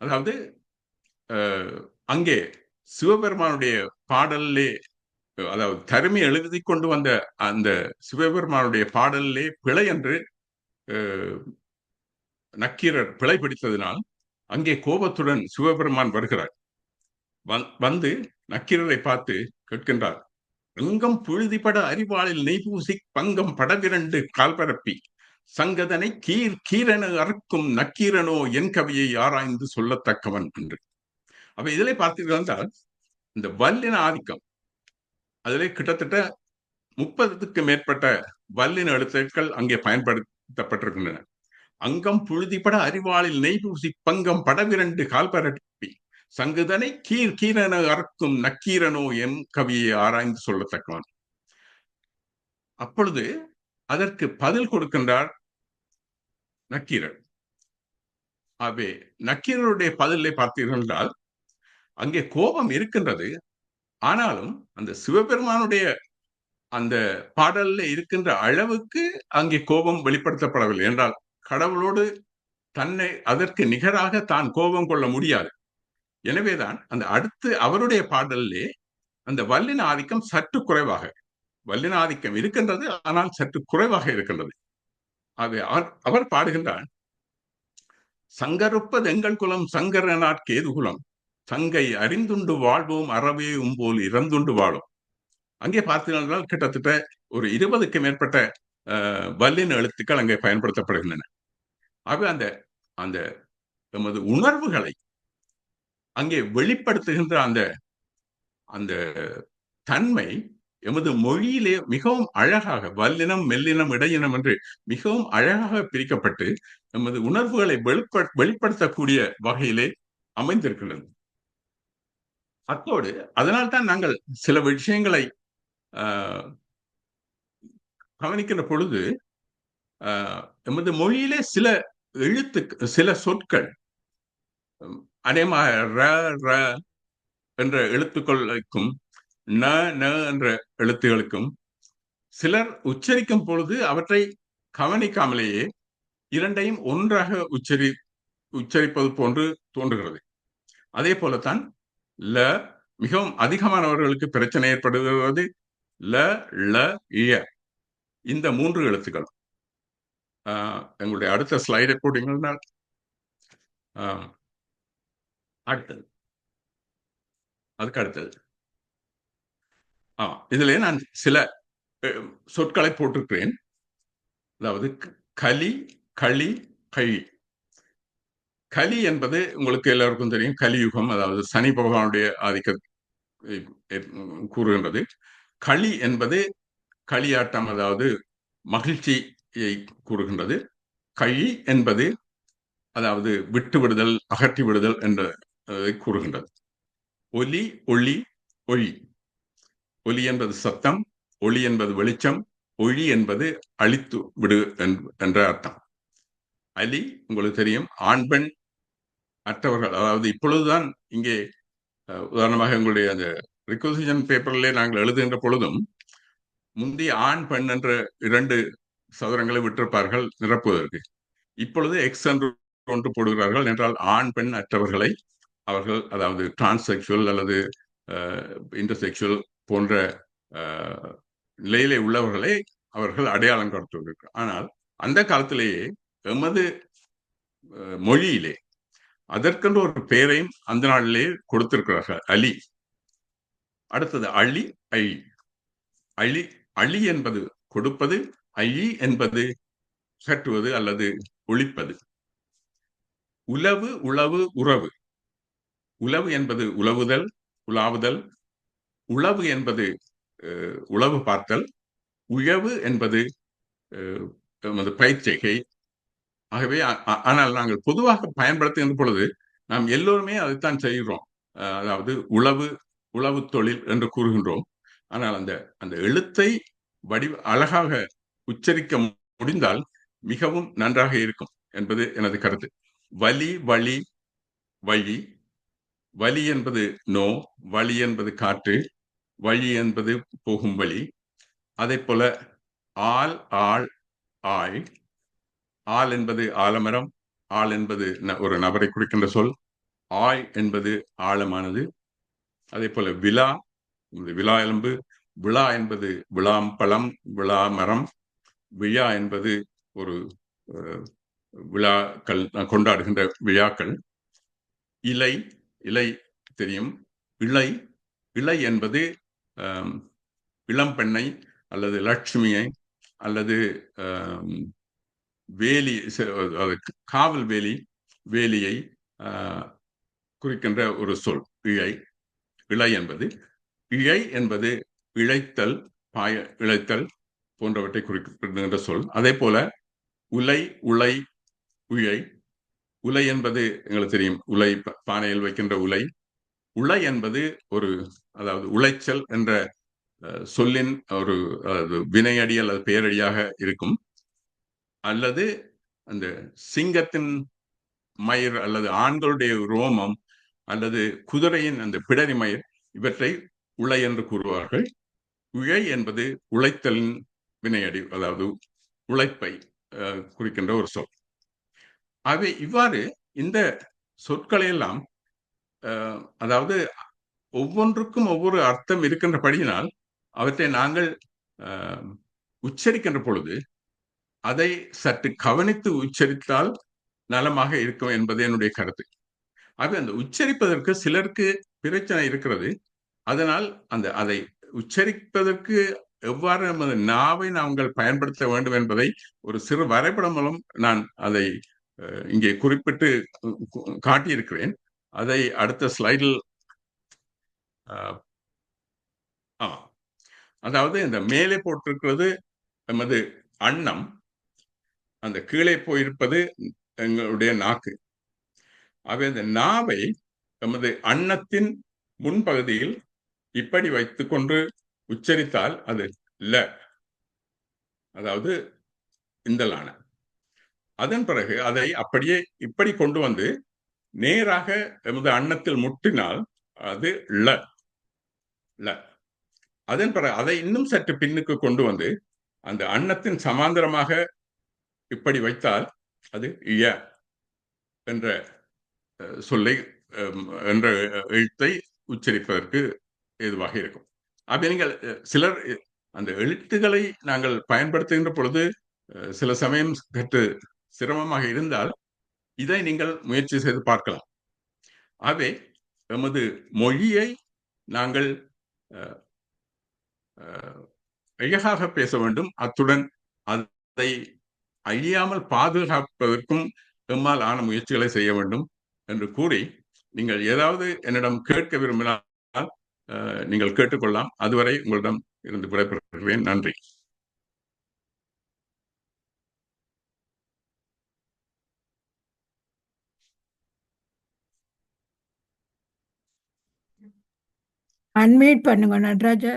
[SPEAKER 3] அதாவது அங்கே சிவபெருமானுடைய பாடலிலே, அதாவது தருமி எழுதி கொண்டு வந்த அந்த சிவபெருமானுடைய பாடலிலே பிழை என்று நக்கீரர் பிழை பிடித்ததினால் அங்கே கோபத்துடன் சிவபெருமான் வருகிறார். வந்து நக்கீரரை பார்த்து கேட்கின்றார், அங்கம் புழுதிப்பட அறிவாளில் நெய்பூசி பங்கம் படவிரண்டு கால்பரப்பி சங்கதனை கீரென அறுக்கும் நக்கீரனோ என் கவியை ஆராய்ந்து சொல்லத்தக்கவன் என்று. அப்ப இதிலே பார்த்தீர்கள் என்றால் இந்த வல்லின ஆதிக்கம், அதிலே கிட்டத்தட்ட 30க்கு மேற்பட்ட வல்லின எழுத்துக்கள் அங்கே பயன்படுத்தப்பட்டிருக்கின்றன. அங்கம் புழுதிப்பட அறிவாளில் நெய்பூசி பங்கம் படவிரண்டு கால்பரப்பி சங்குதனை கீரென அறுக்கும் நக்கீரனோ என் கவியை ஆராய்ந்து சொல்லத்தக்கவன். அப்பொழுது அதற்கு பதில் கொடுக்கின்றார் நக்கீரர். ஆகவே நக்கீரருடைய பதிலை பார்த்தீர்கள் என்றால் அங்கே கோபம் இருக்கின்றது. ஆனாலும் அந்த சிவபெருமானுடைய அந்த பாடல்ல இருக்கின்ற அளவுக்கு அங்கே கோபம் வெளிப்படுத்தப்படவில்லை. என்றால் கடவுளோடு தன்னை அதற்கு நிகராக தான் கோபம் கொள்ள முடியாது. எனவேதான் அந்த அடுத்து அவருடைய பாடலிலே அந்த வல்லின ஆதிக்கம் சற்று குறைவாக, வல்லின ஆதிக்கம் இருக்கின்றது, ஆனால் சற்று குறைவாக இருக்கின்றது. அது அவர் பாடுகின்றார், சங்கருப்பது எங்கள் குலம் சங்கரனார் கேதுகுலம், சங்கை அறிந்துண்டு வாழ்வோம் அறவே உம்போல் இறந்துண்டு வாழும். அங்கே பார்த்தீர்கள் கிட்டத்தட்ட ஒரு 20க்கு மேற்பட்ட வல்லின எழுத்துக்கள் அங்கே பயன்படுத்தப்படுகின்றன. ஆக அந்த அந்த நமது உணர்வுகளை அங்கே வெளிப்படுத்துகின்ற அந்த அந்த தன்மை எமது மொழியிலே மிகவும் அழகாக வல்லினம் மெல்லினம் இடையினம் என்று மிகவும் அழகாக பிரிக்கப்பட்டு நமது உணர்வுகளை வெளிப்படுத்தக்கூடிய வகையிலே அமைந்திருக்கின்றது. அத்தோடு அதனால்தான் நாங்கள் சில விஷயங்களை கவனிக்கின்ற பொழுது எமது மொழியிலே சில சில சொற்கள் அதேமாக ர ர என்ற எழுத்துக்களுக்கும் ந ந என்ற எழுத்துகளுக்கும் சிலர் உச்சரிக்கும் பொழுது அவற்றை கவனிக்காமலேயே இரண்டையும் ஒன்றாக உச்சரிப்பது போன்று தோன்றுகிறது. அதே போலத்தான் ல மிகவும் அதிகமானவர்களுக்கு பிரச்சனை ஏற்படுகிறது. ல ல இய இந்த 3 எழுத்துக்கள். எங்களுடைய அடுத்த ஸ்லைடை போட்டீங்கன்னா அடுத்தது அதுக்கு அடுத்தது இதுல நான் சில சொற்களை போட்டிருக்கிறேன். அதாவது கலி, களி, கழி. கலி என்பது உங்களுக்கு எல்லாருக்கும் தெரியும், கலியுகம், அதாவது சனி பகவானுடைய ஆதிக்க கூறுகின்றது. களி என்பது களியாட்டம், அதாவது மகிழ்ச்சியை கூறுகின்றது. கழி என்பது அதாவது விட்டு விடுதல், அகற்றி விடுதல் என்று கூறுகின்றது. ஒலி, ஒளி, ஒளி. ஒலி என்பது சத்தம், ஒளி என்பது வெளிச்சம், ஒளி என்பது அழித்து விடு என்ற அர்த்தம். அலி உங்களுக்கு தெரியும், ஆண் பெண் அற்றவர்கள். அதாவது இப்பொழுதுதான் இங்கே உதாரணமாக எங்களுடைய அந்த ரிக்வசிஷன் பேப்பர்ல நாங்கள் எழுதுகின்ற பொழுதும் முந்தைய ஆண் பெண் என்ற 2 சதுரங்களை விட்டிருப்பார்கள் நிரப்புவதற்கு. இப்பொழுது எக்ஸ் என்று ஒன்று போடுகிறார்கள். என்றால் ஆண் பெண் அற்றவர்களை அவர்கள், அதாவது டிரான்ஸ்செக்சுவல் அல்லது இன்டர்செக்சுவல் போன்ற நிலையிலே உள்ளவர்களை அவர்கள் அடையாளம் காட்டுவார்கள். ஆனால் அந்த காலத்திலேயே எமது மொழியிலே அதற்கென்று ஒரு பெயரையும் அந்த நாளிலே கொடுத்திருக்கிறார்கள், அலி. அடுத்தது அழி, அழி. அழி அழி என்பது கொடுப்பது, அழி என்பது அகற்றுவது அல்லது ஒழிப்பது. உளவு, உளவு, உறவு. உளவு என்பது உளவுதல், உலாவுதல். உளவு என்பது உளவு பார்த்தல். உழவு என்பது பயிற்சிகை. ஆகவே ஆனால் நாங்கள் பொதுவாக பயன்படுத்துகின்ற பொழுது நாம் எல்லோருமே அதைத்தான் செய்கிறோம். அதாவது உளவு தொழில் என்று கூறுகின்றோம். ஆனால் அந்த எழுத்தை அழகாக உச்சரிக்க முடிந்தால் மிகவும் நன்றாக இருக்கும் என்பது எனது கருத்து. வலி, வழி, வழி. வலி என்பது நோ, வழி என்பது காற்று, வழி என்பது போகும் வழி. அதே போல ஆள், ஆள், ஆள். ஆள் என்பது ஆலமரம், ஆள் என்பது ஒரு நபரை குறிக்கின்ற சொல். ஆள் என்பது ஆழமானது. அதே போல விழா, விழா எலும்பு. விழா என்பது விழாம்பழம், விழா மரம். விழா என்பது ஒரு விழாக்கள் கொண்டாடுகின்ற விழாக்கள். இலை, இலை தெரியும். இலை, இலை என்பது இளம்பெண்ணை அல்லது லட்சுமியை அல்லது வேலி, காவல் வேலி, வேலியை குறிக்கின்ற ஒரு சொல் இழை. இழை என்பது, இழை என்பது இழைத்தல், இழைத்தல் போன்றவற்றை குறிக்கின்ற சொல். அதே போல உலை, உலை, உழை. உலை என்பது எங்களுக்கு தெரியும், உலை பானையில் வைக்கின்ற உலை. உலை என்பது ஒரு, அதாவது உளைச்சல் என்ற சொல்லின் ஒரு வினையடி அல்லது பெயரடியாக இருக்கும். அல்லது அந்த சிங்கத்தின் மயிர் அல்லது ஆண்களுடைய ரோமம் அல்லது குதிரையின் அந்த பிடரி மயிர், இவற்றை உலை என்று கூறுவார்கள். உழை என்பது உழைத்தலின் வினையடி, அதாவது உழைப்பை குறிக்கின்ற ஒரு சொல். ஆகவே இவ்வாறு இந்த சொற்களை எல்லாம் அதாவது ஒவ்வொன்றுக்கும் ஒவ்வொரு அர்த்தம் இருக்கின்றபடியினால் அவற்றை நாங்கள் உச்சரிக்கின்ற பொழுது அதை சற்று கவனித்து உச்சரித்தால் நலமாக இருக்கும் என்பது என்னுடைய கருத்து. ஆகவே அந்த உச்சரிப்பதற்கு சிலருக்கு பிரச்சனை இருக்கிறது. அதனால் அதை உச்சரிப்பதற்கு எவ்வாறு நமது நாவை நாங்கள் பயன்படுத்த வேண்டும் என்பதை ஒரு சிறு வரைபடம் மூலம் நான் அதை இங்கே குறிப்பிட்டு காட்டியிருக்கிறேன். அதை அடுத்த ஸ்லைடில் அதாவது இந்த மேலே போட்டிருக்கிறது நமது அன்னம், அந்த கீழே போயிருப்பது எங்களுடைய நாக்கு. ஆகவே இந்த நாவை நமது அன்னத்தின் முன்பகுதியில் இப்படி வைத்துக் கொண்டு உச்சரித்தால் அது ல, அதாவது இந்தலான. அதன் பிறகு அதை அப்படியே இப்படி கொண்டு வந்து நேராக நமது அன்னத்தில் முட்டினால் அது ல. அதன் பிறகு அதை இன்னும் சற்று பின்னுக்கு கொண்டு வந்து அந்த அன்னத்தின் சமாந்தரமாக இப்படி வைத்தால் அது இய என்ற சொல்லை என்ற எழுத்தை உச்சரிப்பதற்கு ஏதுவாக இருக்கும். அப்படி நீங்கள் சிலர் அந்த எழுத்துக்களை நாங்கள் பயன்படுத்துகின்ற பொழுது சில சமயம் சற்று சிரமமாக இருந்தால் இதை நீங்கள் முயற்சி செய்து பார்க்கலாம். ஆகவே எமது மொழியை நாங்கள் அழகாக பேச வேண்டும், அத்துடன் அதை அழியாமல் பாதுகாப்பதற்கும் எம்மால் ஆன முயற்சிகளை செய்ய வேண்டும் என்று கூறி, நீங்கள் ஏதாவது என்னிடம் கேட்க விரும்பினால் நீங்கள் கேட்டுக்கொள்ளலாம். அதுவரை உங்களிடம் இருந்து விடைபெறுகிறேன். நன்றி.
[SPEAKER 1] அன்மியூட் பண்ணுங்க நடராஜா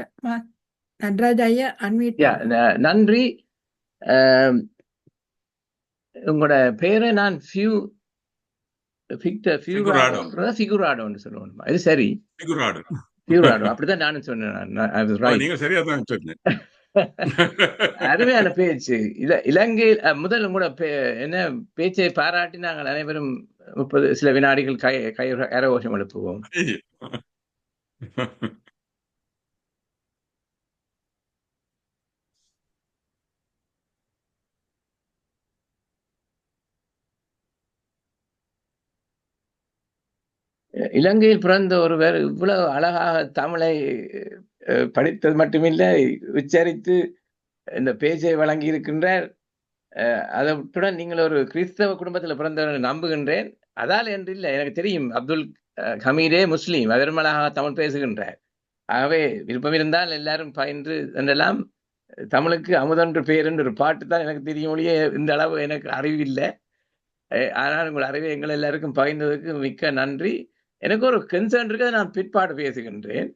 [SPEAKER 1] ஐயா, அன்மியூட்.
[SPEAKER 2] நன்றி. உங்களோட பேரை நான் ஃபிகுராடோன்னு சொல்லுவேன். அது சரி, ஃபிகுராடோ அப்படிதான் நானும் சொன்னேன்.
[SPEAKER 3] நீங்க சரியா தான் சொன்னீங்க.
[SPEAKER 2] அருமையான பேச்சு. இலங்கையில் முதல் உங்களோட என்ன பேச்சை பாராட்டி நாங்கள் அனைவரும் 30 சில வினாடிகள் கரகோஷம் எழுப்புவோம். இலங்கையில் பிறந்த ஒருவர் இவ்வளவு அழகாக தமிழை படித்தது மட்டுமில்லை, உச்சரித்து இந்த பேச்சை வழங்கி இருக்கின்றார். அதனுடன் நீங்கள் ஒரு கிறிஸ்தவ குடும்பத்தில் பிறந்தவர் நம்புகின்றேன். அதால் என்று இல்லை, எனக்கு தெரியும் அப்துல் ஹமீதே முஸ்லீம், அவரும் அழகாக தமிழ் பேசுகின்றார். ஆகவே விருப்பம் இருந்தால் எல்லாரும் பயின்று என்றெல்லாம் தமிழுக்கு அமுதன்று பேர் என்று ஒரு பாட்டு தான் எனக்கு தெரியும் ஒழிய இந்த அளவு எனக்கு அறிவில்லை. ஆனால் உங்கள் அறிவை எங்கள் எல்லாருக்கும் பகிர்ந்ததுக்கு மிக்க நன்றி. எனக்கு ஒரு கன்சர்ன் இருக்கு, நான் பிற்பாடு பேசுகின்றேன்.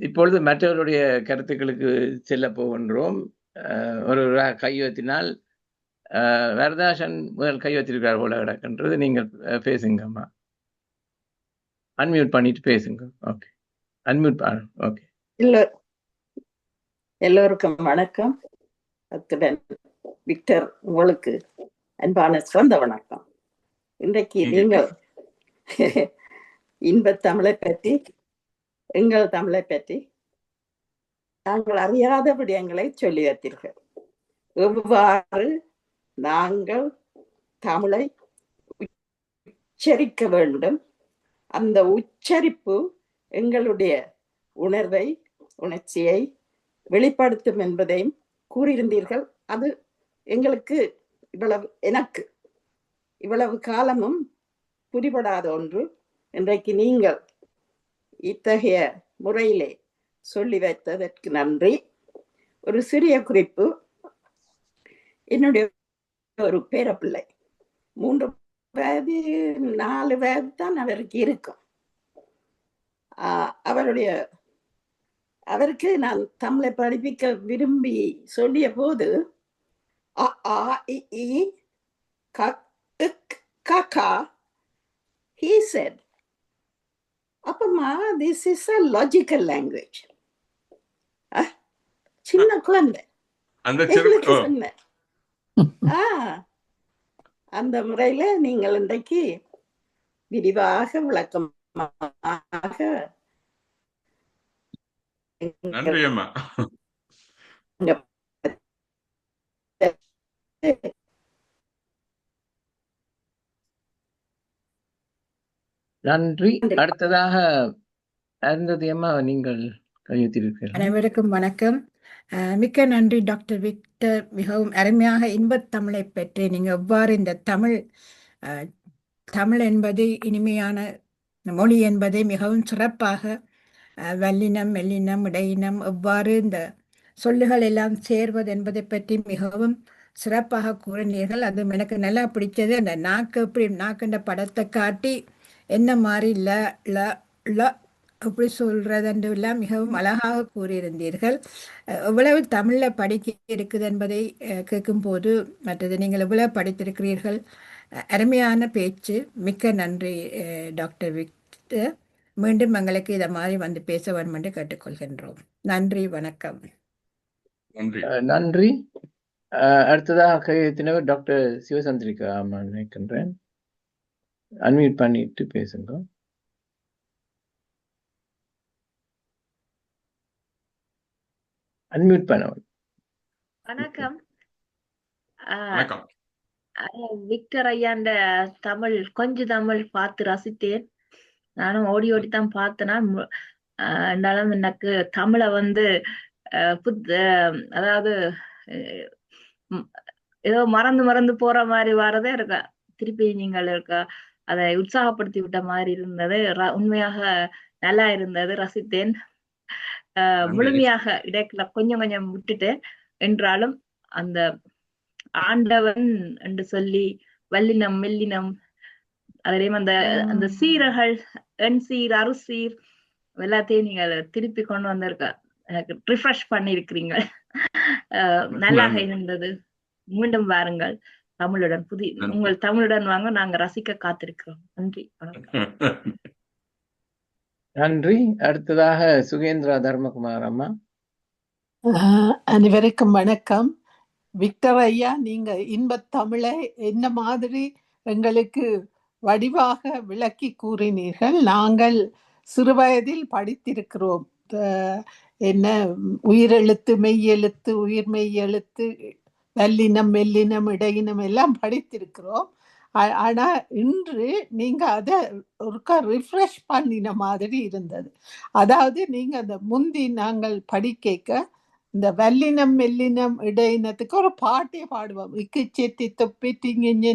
[SPEAKER 2] இப்பொழுது மற்றவருடைய கருத்துக்களுக்கு செல்ல போகின்றோம். ஒரு கையெழுத்தினால் வரதாசன் முதல் கையெழுத்திருக்கிறார் போல கிடக்கின்றது. நீங்கள் பேசுங்கம்மா, அன்மியூட் பண்ணிட்டு பேசுங்க. Okay, unmute. ஓகே,
[SPEAKER 4] எல்லோருக்கும் வணக்கம். அத்துடன் விக்டர், உங்களுக்கு அன்பான சிறந்த வணக்கம். இன்றைக்கு நீங்கள் இன்பத் தமிழை பற்றி, எங்கள் தமிழை பற்றி நாங்கள் அறியாத விடயங்களை சொல்லி வைத்தீர்கள். எவ்வாறு நாங்கள் தமிழை உச்சரிக்க வேண்டும், அந்த உச்சரிப்பு எங்களுடைய உணர்வை, உணர்ச்சியை வெளிப்படுத்தும் என்பதையும் கூறியிருந்தீர்கள். அது எங்களுக்கு எனக்கு இவ்வளவு காலமும் புரிபடாத ஒன்று. இன்றைக்கு நீங்கள் இத்தகைய முறையிலே சொல்லி வைத்ததற்கு நன்றி. ஒரு சிறிய குறிப்பு, என்னுடைய ஒரு பேரப்பிள்ளை 3 வயது 4 வயது தான் அவருக்கு இருக்கும். அவருக்கு நான் தமிழை படிப்பிக்க விரும்பி சொல்லிய போது kaka, he said, Appama, this is a logical language. சின்ன குழந்தை
[SPEAKER 3] அந்த சிறு
[SPEAKER 4] எனக்கு
[SPEAKER 3] ஓ,
[SPEAKER 4] சொன்னேன். அந்த முறையில நீங்கள் இன்றைக்கு விரிவாக விளக்கமாக
[SPEAKER 3] நன்றி அம்மா.
[SPEAKER 2] நன்றி. அடுத்ததாக அருந்ததி அம்மா நீங்கள் கையெழுத்திருக்கிறீர்கள்.
[SPEAKER 1] அனைவருக்கும் வணக்கம். மிக்க நன்றி டாக்டர் விக்டர். மிகவும் அருமையாக இன்பத்தமிழை பற்றி நீங்கள் எவ்வாறு இந்த தமிழ் என்பது இனிமையான மொழி என்பதை மிகவும் சிறப்பாக வல்லினம், மெல்லினம், இடையினம் எவ்வாறு இந்த சொல்லுகள் எல்லாம் சேர்வது என்பதை பற்றி மிகவும் சிறப்பாக கூறினீர்கள். அது எனக்கு நல்லா பிடிச்சது. அந்த நாக்குன்ற படத்தை காட்டி என்ன மாதிரி எப்படி சொல்றதுன்று எல்லாம் மிகவும் அழகாக கூறியிருந்தீர்கள். எவ்வளவு தமிழில் படிக்க இருக்குது என்பதை கேட்கும்போது மற்றது நீங்கள் எவ்வளவு படித்திருக்கிறீர்கள். அருமையான பேச்சு. மிக்க நன்றி டாக்டர் விக்டர். மீண்டும் எங்களுக்கு இதை மாதிரி வந்து பேச வேண்டும் என்று கேட்டுக்கொள்கின்றோம். நன்றி, வணக்கம்.
[SPEAKER 3] நன்றி.
[SPEAKER 2] நன்றி. அடுத்ததாக கையெழுத்தினவர் டாக்டர் சிவசந்திரிகா அம்மா நினைக்கின்றேன். அன்மியூட் பண்ணிட்டு பேசுங்க. அன்மியூட் பண்ணவன்.
[SPEAKER 5] வணக்கம்.
[SPEAKER 3] வணக்கம்.
[SPEAKER 5] விக்டர் ஐயாண்ட கொஞ்சம் தமிழ் பார்த்து ரசித்தேன். நானும் ஓடி தான் பார்த்தேன்னா இருந்தாலும் எனக்கு தமிழை வந்து அதாவது ஏதோ மறந்து போற மாதிரி வரதே இருக்கா. திருப்பி நீங்கள் அதை உற்சாகப்படுத்தி விட்ட மாதிரி இருந்தது. உண்மையாக நல்லா இருந்தது, ரசித்தேன். முழுமையாக இடைக்குள்ள கொஞ்சம் விட்டுட்டு என்றாலும் அந்த ஆண்டவன் என்று சொல்லி வல்லினம், மெல்லினம், அதிலேயும் அந்த சீரர்கள், எண் சீர், அறுசீர் எல்லாத்தையும் நீங்க திருப்பி கொண்டு வந்திருக்க எனக்கு ரிஃப்ரெஷ் பண்ணி இருக்கிறீங்க. நல்லாக இருந்தது. மீண்டும் வாருங்கள் தமிழுடன். உங்கள் தமிழுடன் வாங்க, நாங்க ரசிக்க காத்திருக்கிறோம். நன்றி, வணக்கம்.
[SPEAKER 2] நன்றி. அடுத்ததாக சுகேந்திரா தர்மகுமார் அம்மா.
[SPEAKER 6] அனைவருக்கும் வணக்கம். விக்டர் ஐயா, நீங்க இன்பத் தமிழை என்ன மாதிரி எங்களுக்கு வடிவாக விளக்கி கூறினீர்கள். நாங்கள் சிறுவயதில் படித்திருக்கிறோம். என்ன உயிரெழுத்து, மெய்யெழுத்து, உயிர் மெய்யெழுத்து, வல்லினம், மெல்லினம், இடையினம் எல்லாம் படித்திருக்கிறோம். ஆனா இன்று நீங்க அதை ஒருக்கா ரிஃப்ரெஷ் பண்ணின மாதிரி இருந்தது. அதாவது நீங்க அந்த முந்தி நாங்கள் படிக்க இந்த வல்லினம், மெல்லினம், இடையினத்துக்கு ஒரு பாட்டே பாடுவோம். இக்கு செத்தி தொப்பி திங்கின்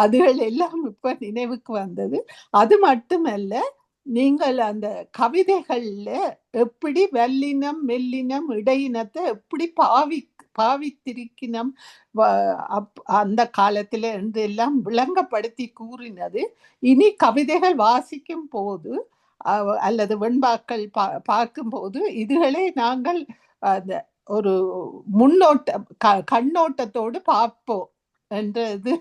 [SPEAKER 6] அதுகள் எல்லாம் இப்ப நினைவுக்கு வந்தது. அது மட்டுமல்ல, நீங்கள் அந்த கவிதைகள்ல எப்படி வல்லினம், மெல்லினம், இடையினத்தை எப்படி பாவித்திருக்கினம் அந்த காலத்துல இருந்து எல்லாம் விளங்கப்படுத்தி கூறினது. இனி கவிதைகள் வாசிக்கும் போது அல்லது வெண்பாக்கள் பார்க்கும்போது இதுகளை நாங்கள் அந்த ஒரு கண்ணோட்டத்தோடு பார்ப்போம் என்றது.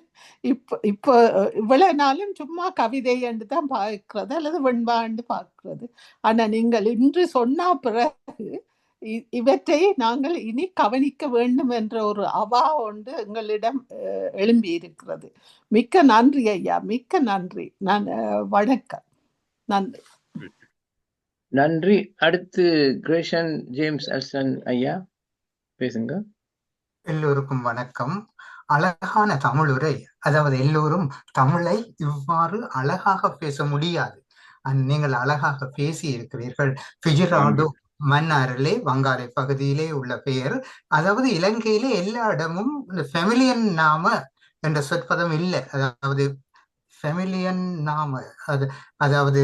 [SPEAKER 6] இப்போ இவ்வளவு நாளும் சும்மா கவிதை என்று தான் பார்க்கிறது அல்லது வெண்பாண்டு பார்க்கிறது. ஆனா நீங்கள் இன்று சொன்ன பிறகு இவற்றை நாங்கள் இனி கவனிக்க வேண்டும் என்ற ஒரு அவா ஒன்று எங்களிடம் எழும்பி இருக்கிறது. மிக்க நன்றி ஐயா, மிக்க நன்றி. வணக்கம். நன்றி.
[SPEAKER 2] நன்றி. அடுத்து கிரேஷன் ஜேம்ஸ் எல்சன் ஐயா பேசுங்க.
[SPEAKER 7] எல்லோருக்கும் வணக்கம். அழகான தமிழுரை. அதாவது எல்லோரும் தமிழை இவ்வாறு அழகாக பேச முடியாது. நீங்கள் அழகாக பேசி இருக்கிறீர்கள். ஃபிஜிராடோ மன்னாரிலே வங்காள பகுதியிலே உள்ள பெயர். அதாவது இலங்கையிலே எல்லா இடமும் இந்த ஃபெமிலியன் நாம என்ற சொற்பதம் இல்லை. அதாவது ஃபெமிலியன் நாம அதாவது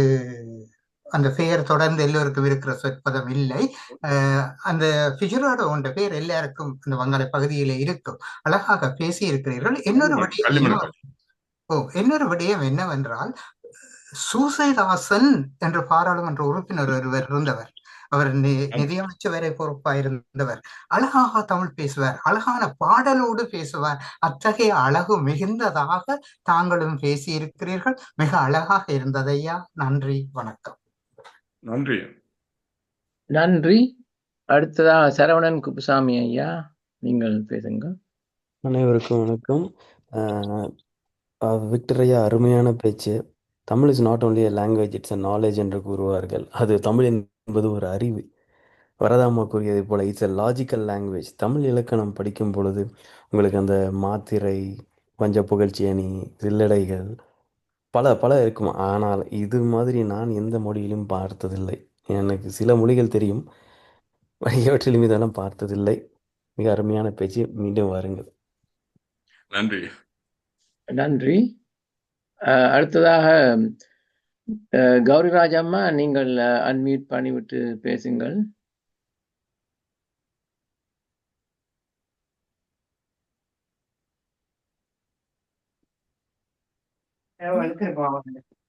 [SPEAKER 7] அந்த பெயர் தொடர்ந்து எல்லோருக்கும் இருக்கிற சொற்பதம் இல்லை. அந்த ஃபிஜிராடோ என்ற பெயர் எல்லாருக்கும் அந்த வங்காள பகுதியிலே இருக்கும். அழகாக பேசி இருக்கிறீர்கள். இன்னொரு விடயம் என்னவென்றால், சூசைதாசன் என்ற பாராளுமன்ற உறுப்பினர் ஒருவர் இருந்தவர். அவர் நிதியமைச்சர் வரை பொறுப்பாயிருந்தவர். அழகாக தமிழ் பேசுவார், அழகான பாடலோடு பேசுவார். அத்தகைய அழகு மிகுந்ததாக தாங்களும் பேசி இருக்கிறீர்கள். மிக அழகாக இருந்ததையா. நன்றி, வணக்கம்.
[SPEAKER 3] நன்றி.
[SPEAKER 2] நன்றி. அடுத்ததாக சரவணன் குப்புசாமி ஐயா, நீங்கள் பேசுங்க.
[SPEAKER 8] அனைவருக்கும் வணக்கம். விக்டர் ஐயா, அருமையான பேச்சு. Tamil is not only a language, it's a knowledge என்று கூறுவார்கள். அது தமிழ் என்பது ஒரு அறிவு. வரதாமா கூறியதை போல it's a logical language. Tamil இலக்கணம் படிக்கும் பொழுது உங்களுக்கு அந்த மாத்திரை, பஞ்ச புகழ்ச்சி அணி, சில்லடைகள் பல பல இருக்கும். ஆனால் இது மாதிரி நான் எந்த மொழியிலும் பார்த்ததில்லை. எனக்கு சில மொழிகள் தெரியும், இவற்றிலும் இதெல்லாம் பார்த்ததில்லை. மிக அருமையான பேச்சு. மீண்டும் வாருங்கள்.
[SPEAKER 3] நன்றி.
[SPEAKER 2] நன்றி. அடுத்ததாக கௌரிராஜ் அம்மா, நீங்கள் அன்மியூட் பண்ணிவிட்டு பேசுங்கள்.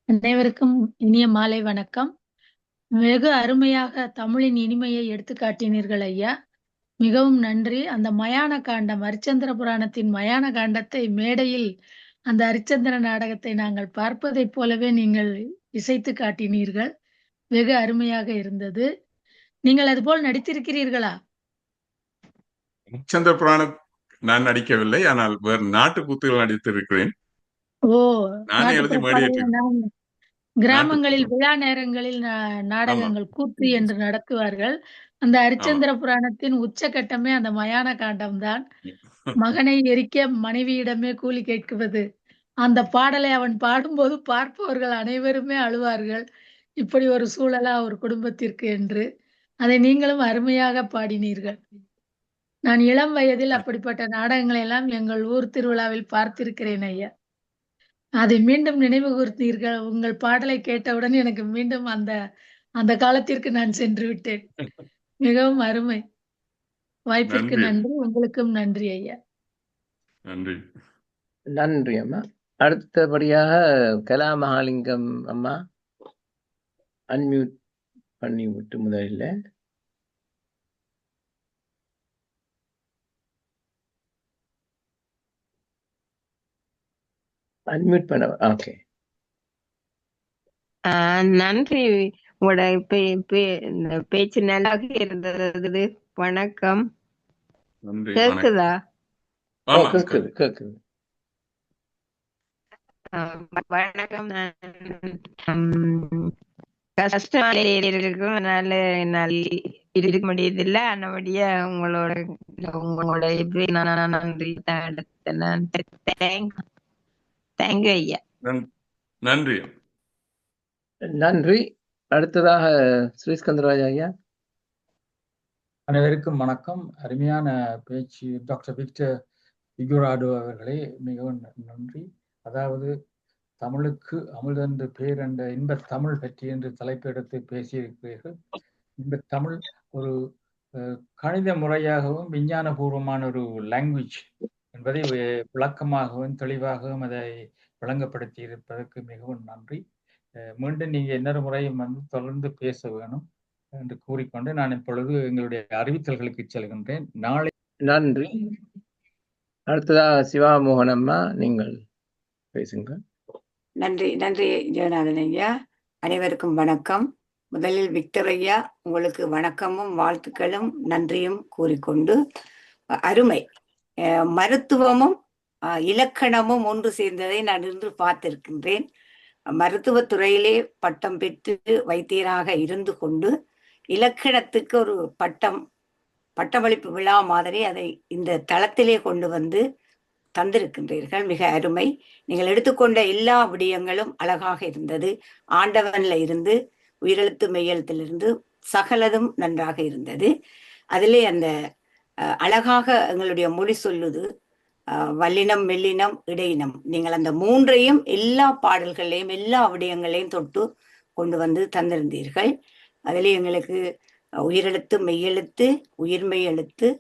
[SPEAKER 9] அனைவருக்கும் இனிய மாலை வணக்கம். வெகு அருமையாக தமிழின் இனிமையை எடுத்து காட்டினீர்கள் ஐயா, மிகவும் நன்றி. அந்த மயான காண்டம், அரிச்சந்திர புராணத்தின் மயான காண்டத்தை மேடையில் அந்த அரிச்சந்திர நாடகத்தை நாங்கள் பார்ப்பதைப் போலவே நீங்கள் இசைத்து காட்டினீர்கள். வெகு அருமையாக இருந்தது. நீங்கள் அதுபோல் நடித்திருக்கிறீர்களா?
[SPEAKER 3] அரிச்சந்திர புராணம் நான் நடிக்கவில்லை, ஆனால் வேறு நாட்டு கூத்துகள் நடித்திருக்கிறேன்.
[SPEAKER 9] ஓ,
[SPEAKER 3] நானே எழுதி மேடையேற்றேன்.
[SPEAKER 9] கிராமங்களில் விழா நேரங்களில் நாடகங்கள் கூத்து என்று நடத்துவார்கள். அந்த அரிச்சந்திர புராணத்தின் உச்சகட்டமே அந்த மயான காண்டம் தான். மகனை எரிக்க மனைவியிடமே கூலி கேட்குவது. அந்த பாடலை அவன் பாடும்போது பார்ப்பவர்கள் அனைவருமே அழுவார்கள். இப்படி ஒரு சூழலா ஒரு குடும்பத்திற்கு என்று. அதை நீங்களும் அருமையாக பாடினீர்கள். நான் இளம் வயதில் அப்படிப்பட்ட நாடகங்களை எல்லாம் எங்கள் ஊர் திருவிழாவில் பார்த்திருக்கிறேன் ஐயா. அதை மீண்டும் நினைவு கூர்த்தீர்கள். உங்கள் பாடலை கேட்டவுடன் எனக்கு மீண்டும் அந்த அந்த காலத்திற்கு நான் சென்று விட்டேன். மிகவும் அருமை. வாய்ப்பிற்கு நன்றி. உங்களுக்கும் நன்றி ஐயா.
[SPEAKER 3] நன்றி.
[SPEAKER 2] நன்றி அம்மா. அடுத்தபடியாக கலாமகாலிங்கம் அம்மா, அன்மியூட் பண்ணி விட்டு முதலில். அன்மியூட் பண்ண. ஓகே,
[SPEAKER 10] நன்றி. உங்களோட பேச்சு நல்லாக இருந்தது. வணக்கம். கேக்குதா?
[SPEAKER 2] கேக்குது.
[SPEAKER 10] வணக்கம். கஷ்டம் இருக்கும், அதனால இருக்க முடியதில்லை. ஆனபடியா உங்களோட நன்றி. தேங்க்யூ ஐயா.
[SPEAKER 3] நன்றி.
[SPEAKER 2] நன்றி. அடுத்ததாக ஸ்ரீஸ்கந்தராஜ் ஐயா.
[SPEAKER 11] அனைவருக்கும் வணக்கம். அருமையான பேச்சு டாக்டர் விக்டர் இகுராடோ அவர்களே, மிகவும் நன்றி. அதாவது தமிழுக்கு அமுதென்று பேர் என்ற இன்பத் தமிழ் பற்றி என்று தலைப்பெடுத்து பேசியிருக்கிறீர்கள். இன்பத் தமிழ் ஒரு கணித முறையாகவும் விஞ்ஞானபூர்வமான ஒரு லாங்குவேஜ் என்பதை விளக்கமாகவும் தெளிவாகவும் அதை விளங்கப்படுத்தி இருப்பதற்கு மிகவும் நன்றி. மீண்டும் நீங்க இன்னொரு முறையும் தொடர்ந்து பேச வேணும் என்று கூறிக்கொண்டு நான் இப்பொழுது எங்களுடைய அறிவித்தல்களுக்கு செல்கின்றேன். நாளை.
[SPEAKER 2] நன்றி. அடுத்ததாக சிவாமோகன் அம்மா, நீங்கள் பேசுங்க.
[SPEAKER 12] நன்றி. நன்றி ஜெகநாதன் ஐயா. அனைவருக்கும் வணக்கம். முதலில் விக்டர் ஐயா, உங்களுக்கு வணக்கமும் வாழ்த்துக்களும் நன்றியும் கூறிக்கொண்டு, அருமை. மருத்துவமும் இலக்கணமும் ஒன்று சேர்ந்ததை நான் இன்று பார்த்திருக்கின்றேன். மருத்துவத்துறையிலே பட்டம் பெற்று வைத்தியராக இருந்து கொண்டு இலக்கணத்துக்கு ஒரு பட்டமளிப்பு விழா மாதிரி அதை இந்த தளத்திலே கொண்டு வந்து தந்திருக்கின்றீர்கள். மிக அருமை. நீங்கள் எடுத்துக்கொண்ட எல்லா விடயங்களும் அழகாக இருந்தது. ஆண்டவன்ல இருந்து உயிரெழுத்து மெய்யெழுத்திலிருந்து சகலதும் நன்றாக இருந்தது. அதிலே அந்த அழகாக எங்களுடைய மொழி சொல்லுது, வல்லினம், மெல்லினம், இடையினம். நீங்கள் அந்த மூன்றையும் எல்லா பாடல்களையும் எல்லா விடயங்களையும் தொட்டு கொண்டு வந்து தந்திருந்தீர்கள். அதிலே எங்களுக்கு உயிரெழுத்து, மெய்யெழுத்து, உயிர்மெய் எழுத்து,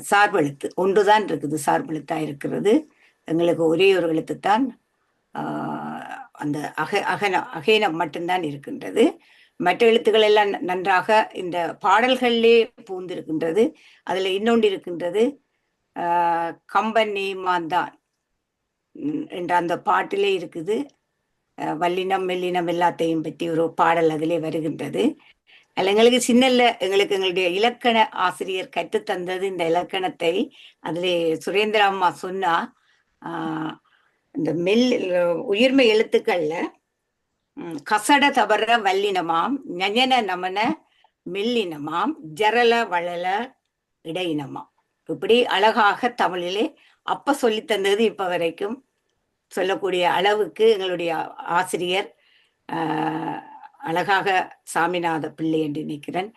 [SPEAKER 12] சார்பெழுத்து ஒன்றுதான் இருக்குது. சார்பெழுத்தா இருக்கிறது. எங்களுக்கு ஒரே ஒரு எழுத்துத்தான், அந்த அகேனம் மட்டும்தான் இருக்கின்றது. மற்ற எழுத்துக்கள் எல்லாம் நன்றாக இந்த பாடல்களிலே பூந்திருக்கின்றது. அதுல இன்னொன்று இருக்கின்றது, கம்பன் நேமாந்தான் என்ற அந்த பாட்டிலே இருக்குது. வல்லினம் மெல்லினம் எல்லாத்தையும் பற்றி ஒரு பாடல் அதிலே வருகின்றது. அதில் எங்களுக்கு சின்னல்ல எங்களுடைய இலக்கண ஆசிரியர் கற்றுத்தந்தது இந்த இலக்கணத்தை. அதிலே சுரேந்திர அம்மா சொன்னா இந்த உயிர்மை எழுத்துக்கள்ல கசட தபர வல்லினமாம், ஞஞன நமன மெல்லினமாம், ஜரல வளல இடையினமாம். இப்படி அழகாக தமிழிலே அப்ப சொல்லி தந்தது இப்ப வரைக்கும் சொல்லக்கூடிய அளவுக்கு எங்களுடைய ஆசிரியர் அழகாக சாமிநாத பிள்ளை என்று நினைக்கிறேன்.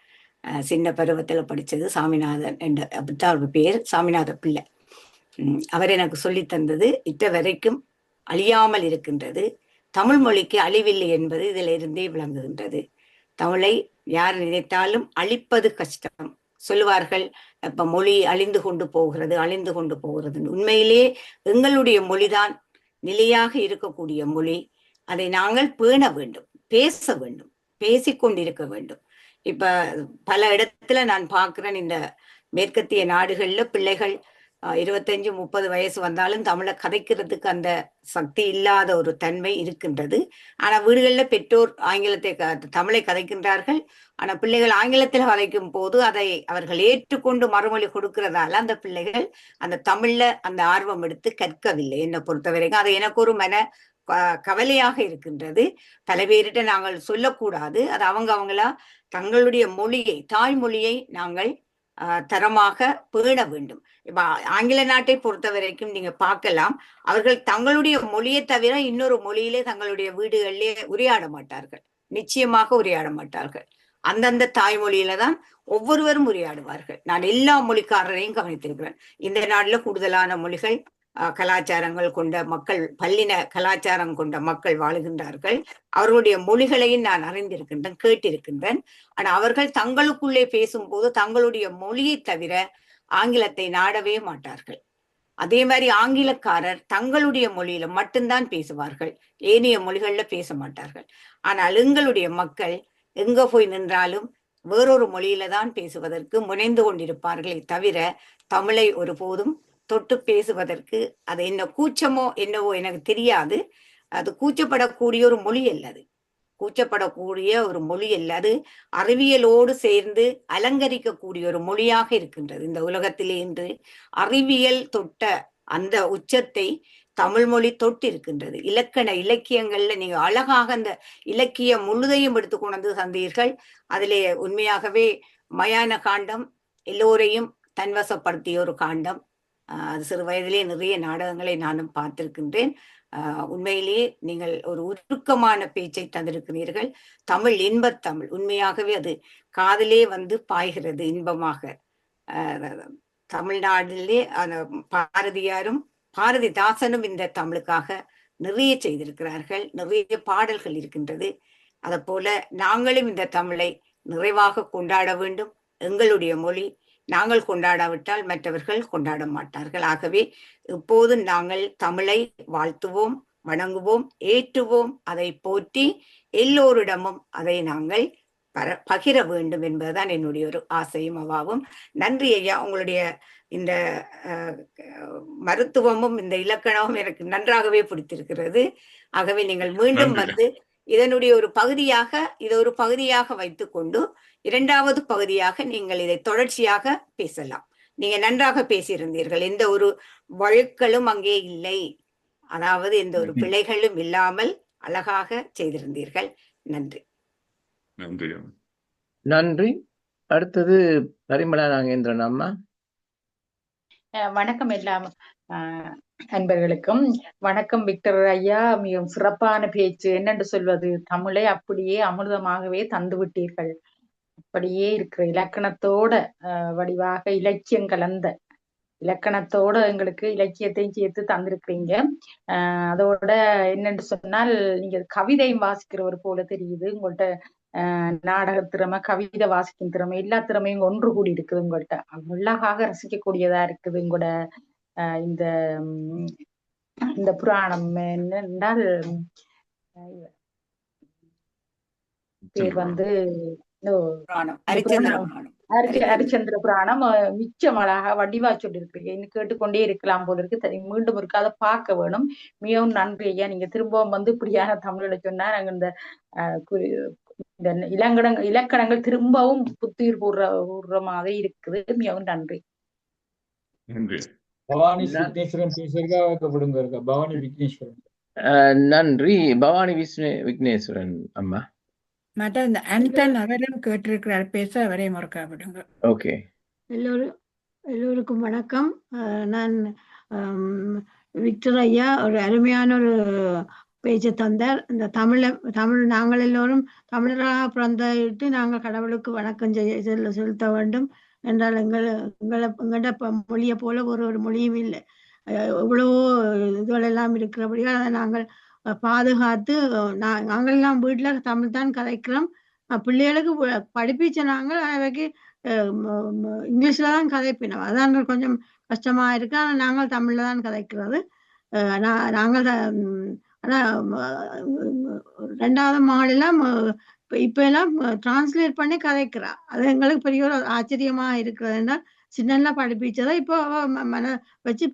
[SPEAKER 12] சின்ன பருவத்தில் படித்தது சாமிநாதன் என்ற அப்படித்தான் ஒரு பேர், சாமிநாத பிள்ளை. அவர் எனக்கு சொல்லி தந்தது இட்ட வரைக்கும் அழியாமல் இருக்கின்றது. தமிழ் மொழிக்கு அழிவில்லை என்பது இதில் இருந்தே விளங்குகின்றது. தமிழை யார் நினைத்தாலும் அழிப்பது கஷ்டம் சொல்லுவார்கள். இப்ப மொழி அழிந்து கொண்டு போகிறது. உண்மையிலே எங்களுடைய மொழிதான் நிலையாக இருக்கக்கூடிய மொழி. அதை நாங்கள் பேண வேண்டும், பேச வேண்டும், பேசிக்கொண்டிருக்க வேண்டும். இப்ப பல இடத்துல நான் பார்க்கிறேன், இந்த மேற்கத்திய நாடுகள்ல பிள்ளைகள் 25-30 வயசு வந்தாலும் தமிழை கதைக்கிறதுக்கு அந்த சக்தி இல்லாத ஒரு தன்மை இருக்கின்றது. ஆனா வீடுகள்ல பெற்றோர் தமிழை கதைக்கின்றார்கள். ஆனா பிள்ளைகள் ஆங்கிலத்தில் கதைக்கும் போது அதை அவர்கள் ஏற்றுக்கொண்டு மறுமொழி கொடுக்கிறதால அந்த பிள்ளைகள் அந்த தமிழ்ல அந்த ஆர்வம் எடுத்து கற்கவில்லை. என்னை பொறுத்த வரைக்கும் அது எனக்கு ஒரு கவலையாக இருக்கின்றது. பல பேரிட்ட நாங்கள் சொல்லக்கூடாது, அது அவங்களா தங்களுடைய மொழியை, தாய்மொழியை நாங்கள் தரமாக பேண வேண்டும். இப்ப ஆங்கில நாட்டை பொறுத்த வரைக்கும் நீங்க பார்க்கலாம், அவர்கள் தங்களுடைய மொழியை தவிர இன்னொரு மொழியிலே தங்களுடைய வீடுகளிலே உரையாட மாட்டார்கள், நிச்சயமாக உரையாட மாட்டார்கள். அந்தந்த தாய்மொழியில தான் ஒவ்வொருவரும் உரையாடுவார்கள். நான் எல்லா மொழிக்காரரையும் கவனித்திருக்கிறேன். இந்த நாடுல கூடுதலான மொழிகள் கலாச்சாரங்கள் கொண்ட மக்கள், பல்லின கலாச்சாரம் கொண்ட மக்கள் வாழுகின்றார்கள். அவர்களுடைய மொழிகளையும் நான் அறிந்திருக்கின்றேன், கேட்டிருக்கின்றேன். ஆனா அவர்கள் தங்களுக்குள்ளே பேசும்போது தங்களுடைய மொழியை தவிர ஆங்கிலத்தை நாடவே மாட்டார்கள். அதே மாதிரி ஆங்கிலக்காரர் தங்களுடைய மொழியில மட்டும்தான் பேசுவார்கள், ஏனைய மொழிகள்ல பேச மாட்டார்கள். ஆனால் எங்களுடைய மக்கள் எங்க போய் நின்றாலும் வேறொரு மொழியில தான் பேசுவதற்கு முனைந்து கொண்டிருப்பார்களே தவிர தமிழை ஒருபோதும் தொட்டு பேசுவதற்கு அது என்ன கூச்சமோ என்னவோ எனக்கு தெரியாது. அது கூச்சப்படக்கூடிய ஒரு மொழி அல்லது, கூச்சப்படக்கூடிய ஒரு மொழி அல்ல. அது அறிவியலோடு சேர்ந்து அலங்கரிக்கக்கூடிய ஒரு மொழியாக இருக்கின்றது. இந்த உலகத்திலே இன்று அறிவியல் தொட்ட அந்த உச்சத்தை தமிழ் மொழி தொட்டு இருக்கின்றது. இலக்கியங்கள்ல நீங்க அழகாக அந்த இலக்கியம் முழுதையும் எடுத்துக்கொண்டு தந்தீர்கள். அதிலே உண்மையாகவே மயான காண்டம் எல்லோரையும் தன்வசப்படுத்திய ஒரு காண்டம். அது சிறு வயதிலே நிறைய நாடகங்களை நானும் பார்த்திருக்கின்றேன். உண்மையிலேயே நீங்கள் ஒரு உருக்கமான பேச்சை தந்திருக்கிறீர்கள். தமிழ் இன்பத்தமிழ், உண்மையாகவே அது காதிலே வந்து பாய்கிறது இன்பமாக. தமிழ்நாட்டிலே பாரதியாரும் பாரதிதாசனும் இந்த தமிழுக்காக நிறைய செய்திருக்கிறார்கள், நிறைய பாடல்கள் இருக்கின்றது. அதை போல நாங்களும் இந்த தமிழை நிறைவாக கொண்டாட வேண்டும். எங்களுடைய மொழி, நாங்கள் கொண்டாடாவிட்டால் மற்றவர்கள் கொண்டாட மாட்டார்கள். ஆகவே இப்போது நாங்கள் தமிழை வாழ்த்துவோம், வணங்குவோம், ஏற்றுவோம், அதை போற்றி எல்லோரிடமும் அதை நாங்கள் பகிர வேண்டும் என்பதுதான் என்னுடைய ஒரு ஆசையும் அவாவும். நன்றி ஐயா, உங்களுடைய இந்த மருத்துவமும் இந்த இலக்கணமும் எனக்கு நன்றாகவே பிடித்திருக்கிறது. ஆகவே நீங்கள் மீண்டும் வந்து இதனுடைய ஒரு பகுதியாக வைத்துக்கொண்டு இரண்டாவது பகுதியாக நீங்கள் இதை தொடர்ச்சியாக பேசலாம். நீங்க நன்றாக பேசியிருந்தீர்கள், எந்த ஒரு வழுக்களும் அங்கே இல்லை, அதாவது எந்த ஒரு பிழைகளும் இல்லாமல் அழகாக செய்திருந்தீர்கள். நன்றி.
[SPEAKER 2] நன்றி. அடுத்தது பரிமளா நாகேந்திரன் அம்மா.
[SPEAKER 13] வணக்கம் எல்லாம் அன்பர்களுக்கும். வணக்கம் விக்டர் ஐயா, மிகவும் சிறப்பான பேச்சு. என்னென்று சொல்வது, தமிழை அப்படியே அமிர்தமாகவே தந்து விட்டீர்கள். அப்படியே இருக்கிற இலக்கணத்தோட வடிவாக இலக்கியம் கலந்த இலக்கணத்தோட எங்களுக்கு இலக்கியத்தையும் சேர்த்து தந்திருக்கிறீங்க. அதோட என்னென்று சொன்னால், நீங்க கவிதையும் வாசிக்கிறவர் போல தெரியுது. உங்கள்கிட்ட நாடக திறமை, கவிதை வாசிக்கும் திறமை, எல்லா திறமையும் ஒன்று கூடி இருக்குது உங்கள்கிட்ட. அழகாக ரசிக்கக்கூடியதா இருக்குது உங்களோட இந்த இந்த புராணம். என்னென்றால் பேர் வந்து ஹரிச்சந்திர புராணம் மிச்சம் அழகா வடிவா சொல்லியிருக்கிறீங்க. இன்னும் கேட்டுக்கொண்டே இருக்கலாம் போல இருக்கு. சரி, மீண்டும் இருக்கு அதை பார்க்க வேணும். மிகவும் நன்றி ஐயா. நீங்க திரும்பவும் வந்து இப்படியான தமிழ்ல சொன்னா நாங்க இந்த இலக்கணங்கள் திரும்பவும் புத்துயிர் கூடுற மாதிரி இருக்குது. மிகவும் நன்றி.
[SPEAKER 3] நன்றி.
[SPEAKER 11] பவானி விக்னேஸ்வரன் பேசுறதுக்காக இருக்கா? பவானி விக்னேஸ்வரன்.
[SPEAKER 2] நன்றி. பவானி விக்னேஸ்வரன் அம்மா.
[SPEAKER 1] மற்ற இந்த ஆண்டன் அவரும் கேட்டிருக்கிறார், பேச அவரையும் மறக்க விடுங்க.
[SPEAKER 2] ஓகே.
[SPEAKER 4] எல்லோருக்கும் வணக்கம். நான் விக்டர் ஐயா ஒரு அருமையான ஒரு பேச்சை தந்தார். இந்த தமிழ் நாங்கள் எல்லோரும் தமிழராக பிறந்துட்டு நாங்கள் கடவுளுக்கு வணக்கம் செலுத்த வேண்டும் என்றால் எங்களோட மொழியை போல ஒரு மொழியும் இல்லை. எவ்வளவோ இதுகளெல்லாம் இருக்கிறபடியால் அதை நாங்கள் பாதுகாத்து நாங்கள் எல்லாம் வீட்டில் தமிழ் தான் கதைக்கிறோம். பிள்ளைகளுக்கு படிப்பிச்ச நாங்கள் அவைக்கு இங்கிலீஷில் தான் கதைப்பினோம். அதான் கொஞ்சம் கஷ்டமா இருக்கு. ஆனால் நாங்கள் தமிழ்ல தான் கதைக்கிறது. நாங்கள் ஆனால் 2வது மகளெல்லாம் இப்ப எல்லாம் டிரான்ஸ்லேட் பண்ணி கதைக்கிறா. அது எங்களுக்கு பெரிய ஒரு ஆச்சரியமா இருக்கிறது. என்றால் சின்ன படிப்பிச்சதை இப்போ வச்சு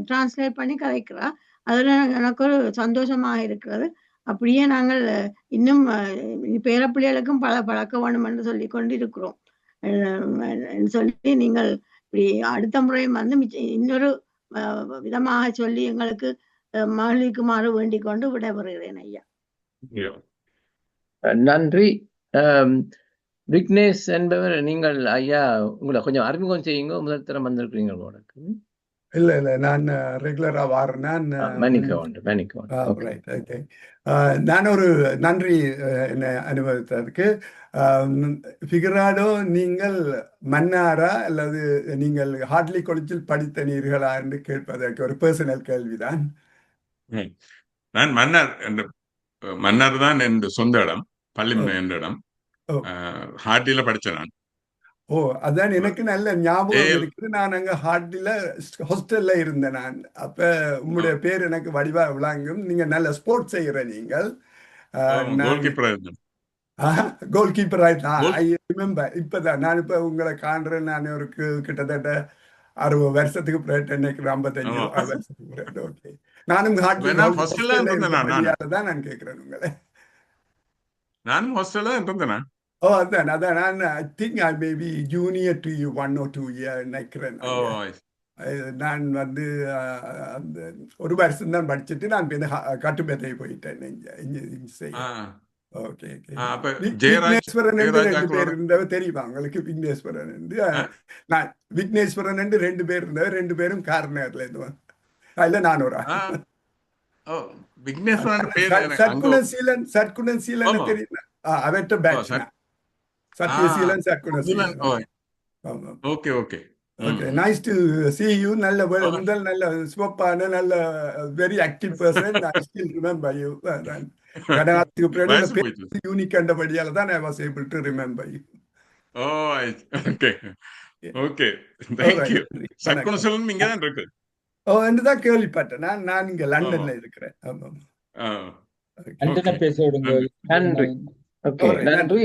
[SPEAKER 4] டிரான்ஸ்லேட் பண்ணி கதைக்கிறா. அதுல எனக்கு ஒரு சந்தோஷமாக இருக்கிறது. அப்படியே நாங்கள் இன்னும் பேரப்பிள்ளைகளுக்கும் பழக்க வேணும் என்று சொல்லி கொண்டு இருக்கிறோம் சொல்லி நீங்கள் இப்படி அடுத்த முறையும் வந்து இன்னொரு விதமாக சொல்லி எங்களுக்கு மகிழ்விக்குமாறு வேண்டிக் கொண்டு விடைபெறுகிறேன் ஐயா.
[SPEAKER 2] நன்றி. விக்னேஷ் என்பவர், நீங்கள் ஐயா உங்களை கொஞ்சம் அறிமுகம் செய்யுங்க. முதல் தரம் வந்திருக்கிறீங்க உங்களுக்கு.
[SPEAKER 14] இல்ல நான் ரெகுலரா வாரேன். நான் ஒரு நன்றி என்னை அனுபவித்ததுக்கு. ஃபிகராடோ, நீங்கள் மன்னாரா அல்லது நீங்கள் ஹார்ட்லி காலேஜில் படித்த நீர்களா என்று கேட்பதற்கு ஒரு பர்சனல் கேள்விதான்.
[SPEAKER 3] நான் மன்னார் தான் என் சொந்த இடம், பள்ளிமனை என்ற இடம். ஹார்ட்லில படித்தேன் நான்.
[SPEAKER 14] ஓ, அதான் எனக்கு நல்ல ஞாபகம் இருக்குது. நான் அங்க ஹார்ட்லில ஹாஸ்டல்ல இருந்தேன் நான். அப்ப உங்களுடைய பேர் எனக்கு வடிவா விளங்கும். நீங்க நல்ல ஸ்போர்ட்ஸ் செய்யற நீங்கள். கோல் கீப்பர் ஆயிட்டா. I remember. இப்பதான் நான் இப்ப உங்களை காண்றேன். நான் ஒரு கிட்டத்தட்ட 60 வருஷத்துக்கு பிறகு நினைக்கிறேன், 55 வருஷத்துக்கு பிறகு. ஓகே, நானும் ஹார்ட்லில தான் நான் கேட்கிறேன் உங்களை.
[SPEAKER 3] நானும் ஹாஸ்டல்ல இருந்தேன்.
[SPEAKER 14] ஓ, அதான் நான் I think I may be junior to you 1 or 2 years நினைக்கிறேன். நான் வந்து அந்த ஒரு வருஷம் தான் படிச்சுட்டு நான் கட்டுப்பேட்டை போயிட்டேன். ஓகே, விக்னேஸ்வரன் என்று 2 பேர் இருந்தவர் தெரியுமா உங்களுக்கு? விக்னேஸ்வரன் என்று நான் விக்னேஸ்வரன் என்று 2 பேர் இருந்தவர். 2 பேரும் கார்னர்ல இருந்து. இல்ல நான் ஒரு சர்க்குணன் சீலன் தெரியுமா? அவற்ற batch Sathyaseelan Sarkunaseelan.
[SPEAKER 3] Okay okay
[SPEAKER 14] okay, nice to see you. நல்ல முதல் நல்ல சிவப்பான நல்ல very active person. I still remember you. கடனாத்துக்கு பிறகு யூனிக் கண்டபடியால தான் I was able to remember you.
[SPEAKER 3] Okay okay, thank you. Sarkunaseelan இங்க தான் இருக்கு.
[SPEAKER 14] ஓ, என்றுதான் கேள்விப்பட்டேன். நான் இங்க லண்டன்ல இருக்கிறேன்.
[SPEAKER 2] நன்றி. ஓகே, நன்றி.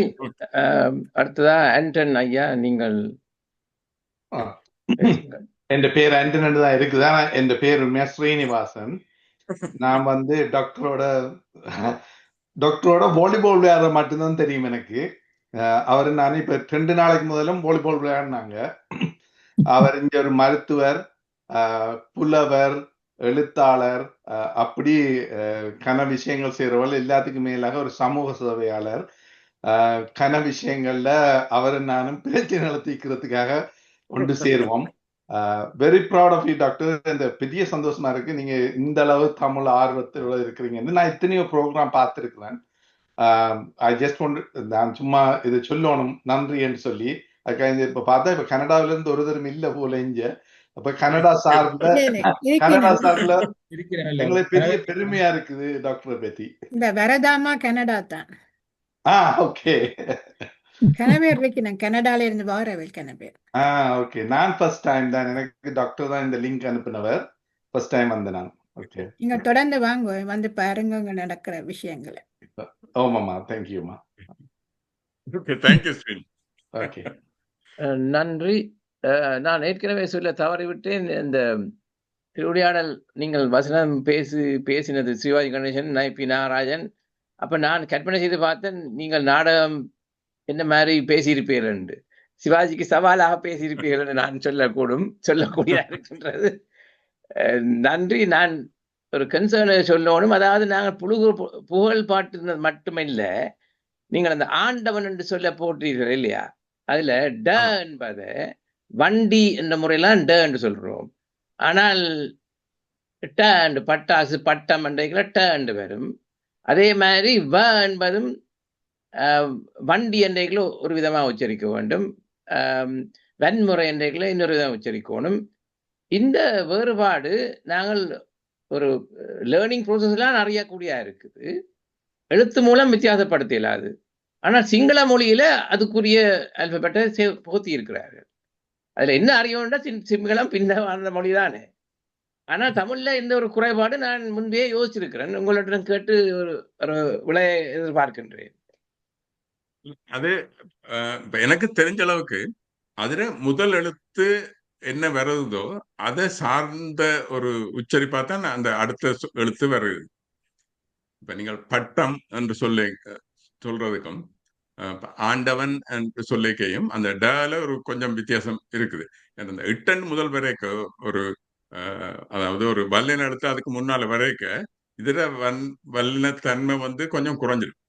[SPEAKER 2] அடுத்ததா ஆண்டன் ஐயா, நீங்கள்.
[SPEAKER 15] என் பேர் ஆண்டன் தான் இருக்குதா? என் பேர் உண்மையா ஸ்ரீனிவாசன். நான் வந்து டாக்டரோட வாலிபால் விளையாட மட்டும்தான் தெரியும் எனக்கு. அவரு நான் இப்ப 2 நாளைக்கு முதலும் வாலிபால் விளையாடினாங்க. அவர் இங்க ஒரு மருத்துவர், புலவர், எழுத்தாளர், அப்படி கன விஷயங்கள் செய்யறவள். எல்லாத்துக்கும் மேலாக ஒரு சமூக சேவையாளர். கன விஷயங்கள்ல அவரும் நானும் பிரச்சனை தீர்க்கிறதுக்காக ஒன்று சேருவோம். Very proud of you doctor. இந்த பெரிய சந்தோஷமா இருக்கு நீங்க இந்த அளவு தமிழ் ஆர்வத்தோட இருக்கிறீங்கன்னு. நான் இத்தனையோ ப்ரோக்ராம் பார்த்துருக்கிறேன். ஐ ஜஸ்ட் நான் சும்மா இது சொல்லணும் நன்றி என்று சொல்லி. அதுக்காக இப்ப பார்த்தா இப்ப கனடாவில இருந்து ஒரு தரம் இல்ல போல இங்க. அப்ப கனடா சார்பில் எங்களுக்கு பெரிய பெருமையா இருக்குது டாக்டரை பத்தி.
[SPEAKER 1] இந்த வரதாமா கனடா தான்.
[SPEAKER 15] ஓகே,
[SPEAKER 1] கனவேர் வைக்கணும். கனடால இருந்து வாரவேல் கனவேர்.
[SPEAKER 15] ஓகே, நான் ஃபர்ஸ்ட் டைம் தான். எனக்கு டாக்டர் தான் இந்த லிங்க் அனுப்பினவர். ஃபர்ஸ்ட் டைம் வந்து நான். ஓகே,
[SPEAKER 1] நீங்க தொடர்ந்து வாங்க, வந்து பாருங்க அங்க நடக்கிற விஷயங்களை.
[SPEAKER 15] ஓமாமா, தேங்க்யூமா.
[SPEAKER 3] Okay, thank you Sri.
[SPEAKER 15] ஓகே,
[SPEAKER 2] நன்றி. நான் ஏற்கனவே சொல்ல தவறிவிட்டேன். இந்த திருவிளையாடல் நீங்கள் வசனம் பேசினது சிவாஜி கணேசன், பி நாகராஜன். அப்ப நான் கற்பனை செய்து பார்த்தேன், நீங்கள் நாடகம் என்ன மாதிரி பேசியிருப்பீர்கள் என்று. சிவாஜிக்கு சவாலாக பேசியிருப்பீர்கள் என்று நான் சொல்லக்கூடியதா இருக்கின்றது. நன்றி. நான் ஒரு கன்சர்னை சொல்லணும். அதாவது நாங்கள் புகழ் பாட்டு மட்டுமில்ல, நீங்கள் அந்த ஆண்டவன் என்று சொல்ல போட்டீர்கள் இல்லையா? அதுல ட என்பது வண்டி என்ற முறையெல்லாம் ட என்று சொல்றோம். ஆனால் ட என்று பட்டாசு பட்டம் என்ற ட என்று வரும். அதே மாதிரி வ என்பதும் வண்டி என்றைகளோ ஒரு விதமாக உச்சரிக்க வேண்டும். வன்முறை என்றைகளோ இன்னொரு விதமாக உச்சரிக்கணும். இந்த வேறுபாடு நாங்கள் ஒரு லேர்னிங் ப்ரோசஸ்லாம் அறியக்கூடியதா இருக்குது. எழுத்து மூலம் வித்தியாசப்படுத்த இயலாது. ஆனால் சிங்கள மொழியில அதுக்குரிய அல்பபெட்டை புகுத்தி இருக்கிறார்கள். அதுல என்ன அறியணும்னா சிங்களம் பின்ன வாழ்ந்த மொழி தானே. ஆனால் தமிழ்ல இந்த ஒரு குறைபாடு நான் முன்பே யோசிச்சிருக்கிறேன். உங்களிடம் கேட்டு ஒரு விளைய எதிர்பார்க்கின்றேன்.
[SPEAKER 3] அது எனக்கு தெரிஞ்ச அளவுக்கு அதுல முதல் எழுத்து என்ன வருதோ அதை சார்ந்த ஒரு உச்சரிப்பா தான் அந்த அடுத்த எழுத்து வருது. இப்ப நீங்கள் பட்டம் என்று சொல்றதுக்கும் ஆண்டவன் என்று சொல்லிக்கையும் அந்த டல ஒரு கொஞ்சம் வித்தியாசம் இருக்குது. இந்த இட்டன் முதல் வரைக்கும் ஒரு அதாவது ஒரு வல்லின எடுத்து அதுக்கு முன்னால வரைக்க இதுல வல்லினத்தன்மை கொஞ்சம் குறைஞ்சிடும்.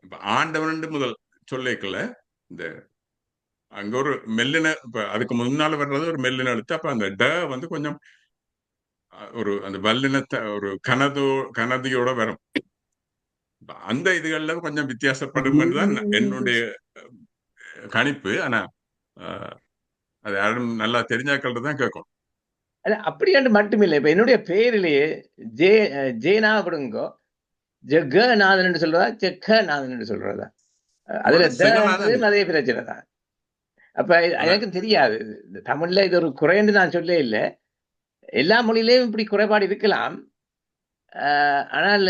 [SPEAKER 3] இப்ப ஆண்டவன் முதல் சொல்லிக்கல இந்த அங்க ஒரு மெல்லின, இப்ப அதுக்கு முன்னால வர்றது ஒரு மெல்லின எழுத்து. அப்ப அந்த ட கொஞ்சம் ஒரு அந்த வல்லினத்தை ஒரு கனதியோட வரும். அந்த இதுகள்ல கொஞ்சம் வித்தியாசப்படும் தான் என்னுடைய கணிப்பு. ஆனா அது யாரும் நல்லா தெரிஞ்சாக்கள் தான் கேட்கும்.
[SPEAKER 2] அப்படியாண்டு மட்டுமில்லை. இப்ப என்னுடைய பேரிலேயே ஜேனா விடுங்கோ, ஜெகநாதன் என்று சொல்றதா ஜெகநாதன் என்று சொல்றதா, அதுல அதே பிரச்சனை தான். அப்ப எனக்கு தெரியாது. தமிழ்ல இது ஒரு குறைன்னு நான் சொல்ல இல்லை. எல்லா மொழியிலையும் இப்படி குறைபாடு இருக்கலாம். ஆனால்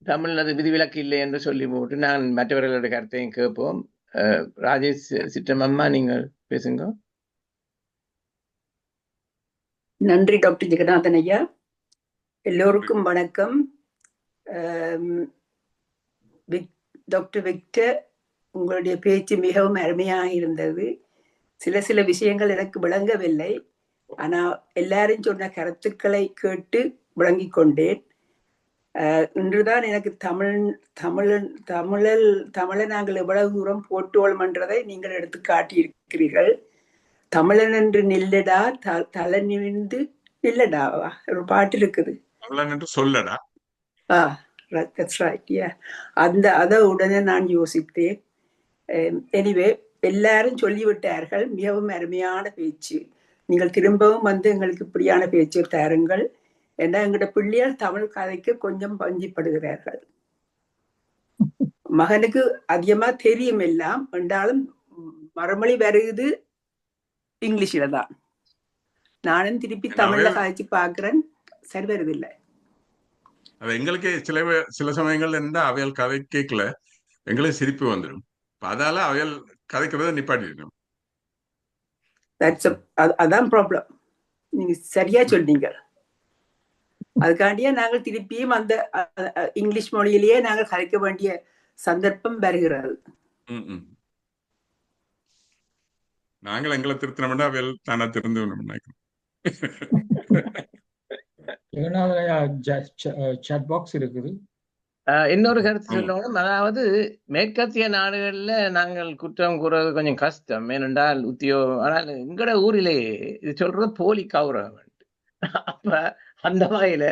[SPEAKER 2] தமிழ் அது விதிவிலக்கு இல்லை என்று சொல்லி போட்டு நான் மற்றவர்களுடைய கருத்தையும் கேட்போம். ராஜேஷ் சிற்றமம்மா, நீங்கள் பேசுங்க.
[SPEAKER 12] நன்றி டாக்டர் ஜெகநாதன் ஐயா. எல்லோருக்கும் வணக்கம். டாக்டர் விக்டர், உங்களுடைய பேச்சு மிகவும் அருமையாக இருந்தது. சில விஷயங்கள் எனக்கு விளங்கவில்லை. ஆனா எல்லாரும் சொன்ன கருத்துக்களை கேட்டு விளங்கிக் கொண்டேன். இன்றுதான் எனக்கு தமிழை நாங்கள் எவ்வளவு தூரம் போட்டுவோம் என்றதை நீங்கள் எடுத்து காட்டியிருக்கிறீர்கள். தமிழன் என்று நில்லடா தலை நிமிர்ந்து நில்லடாவா ஒரு பாட்டு இருக்குது.
[SPEAKER 3] சொல்லடா.
[SPEAKER 12] அதை உடனே நான் யோசித்தேன். எனிவே எல்லாரும் சொல்லிவிட்டார்கள். மிகவும் அருமையான பேச்சு. நீங்கள் திரும்பவும் எங்களுக்கு இப்படியான பேச்சு தாருங்கள். ஏன்னா எங்கட பிள்ளையால் தமிழ் கதைக்கு கொஞ்சம் பஞ்சிப்படுகிறார்கள். மகனுக்கு அதிகமா தெரியும் எல்லாம் என்றாலும் மறுமொழி வருது இங்கிலீஷ்ல தான். நானும் திருப்பி தமிழ்ல காய்ச்சி பாக்குறேன், சரி வருதில்லை.
[SPEAKER 3] அது எங்களுக்கு சில சமயங்கள் இருந்தா அவையல் கதை கேட்கல, எங்களுக்கு சிரிப்பு வந்துடும். அதால அவையல் கதைக்கிறத நிப்பாட்டிடும்.
[SPEAKER 12] அதான் ப்ராப்ளம். நீங்க சரியா சொன்னீங்க. அதுக்காண்டியே நாங்கள் திருப்பியும் அந்த இங்கிலீஷ் மொழியிலேயே நாங்கள் கதைக்க வேண்டிய சந்தர்ப்பம் வருகிறது.
[SPEAKER 3] நாங்கள் எங்களை திருத்தினோம்னா அவையல் தானா திருந்து நினைக்கிறோம்.
[SPEAKER 11] சாட் பாக்ஸ் இருக்குது.
[SPEAKER 2] இன்னொரு கருத்து சொல்லணும். அதாவது மேற்கத்திய நாடுகள்ல நாங்கள் குற்றம் கூறுறது கொஞ்சம் கஷ்டம். ஏனென்றால் உத்தியோகம். ஆனால் எங்கட ஊரிலேயே இது சொல்றது போலி கௌரவம். அப்ப அந்த வகையில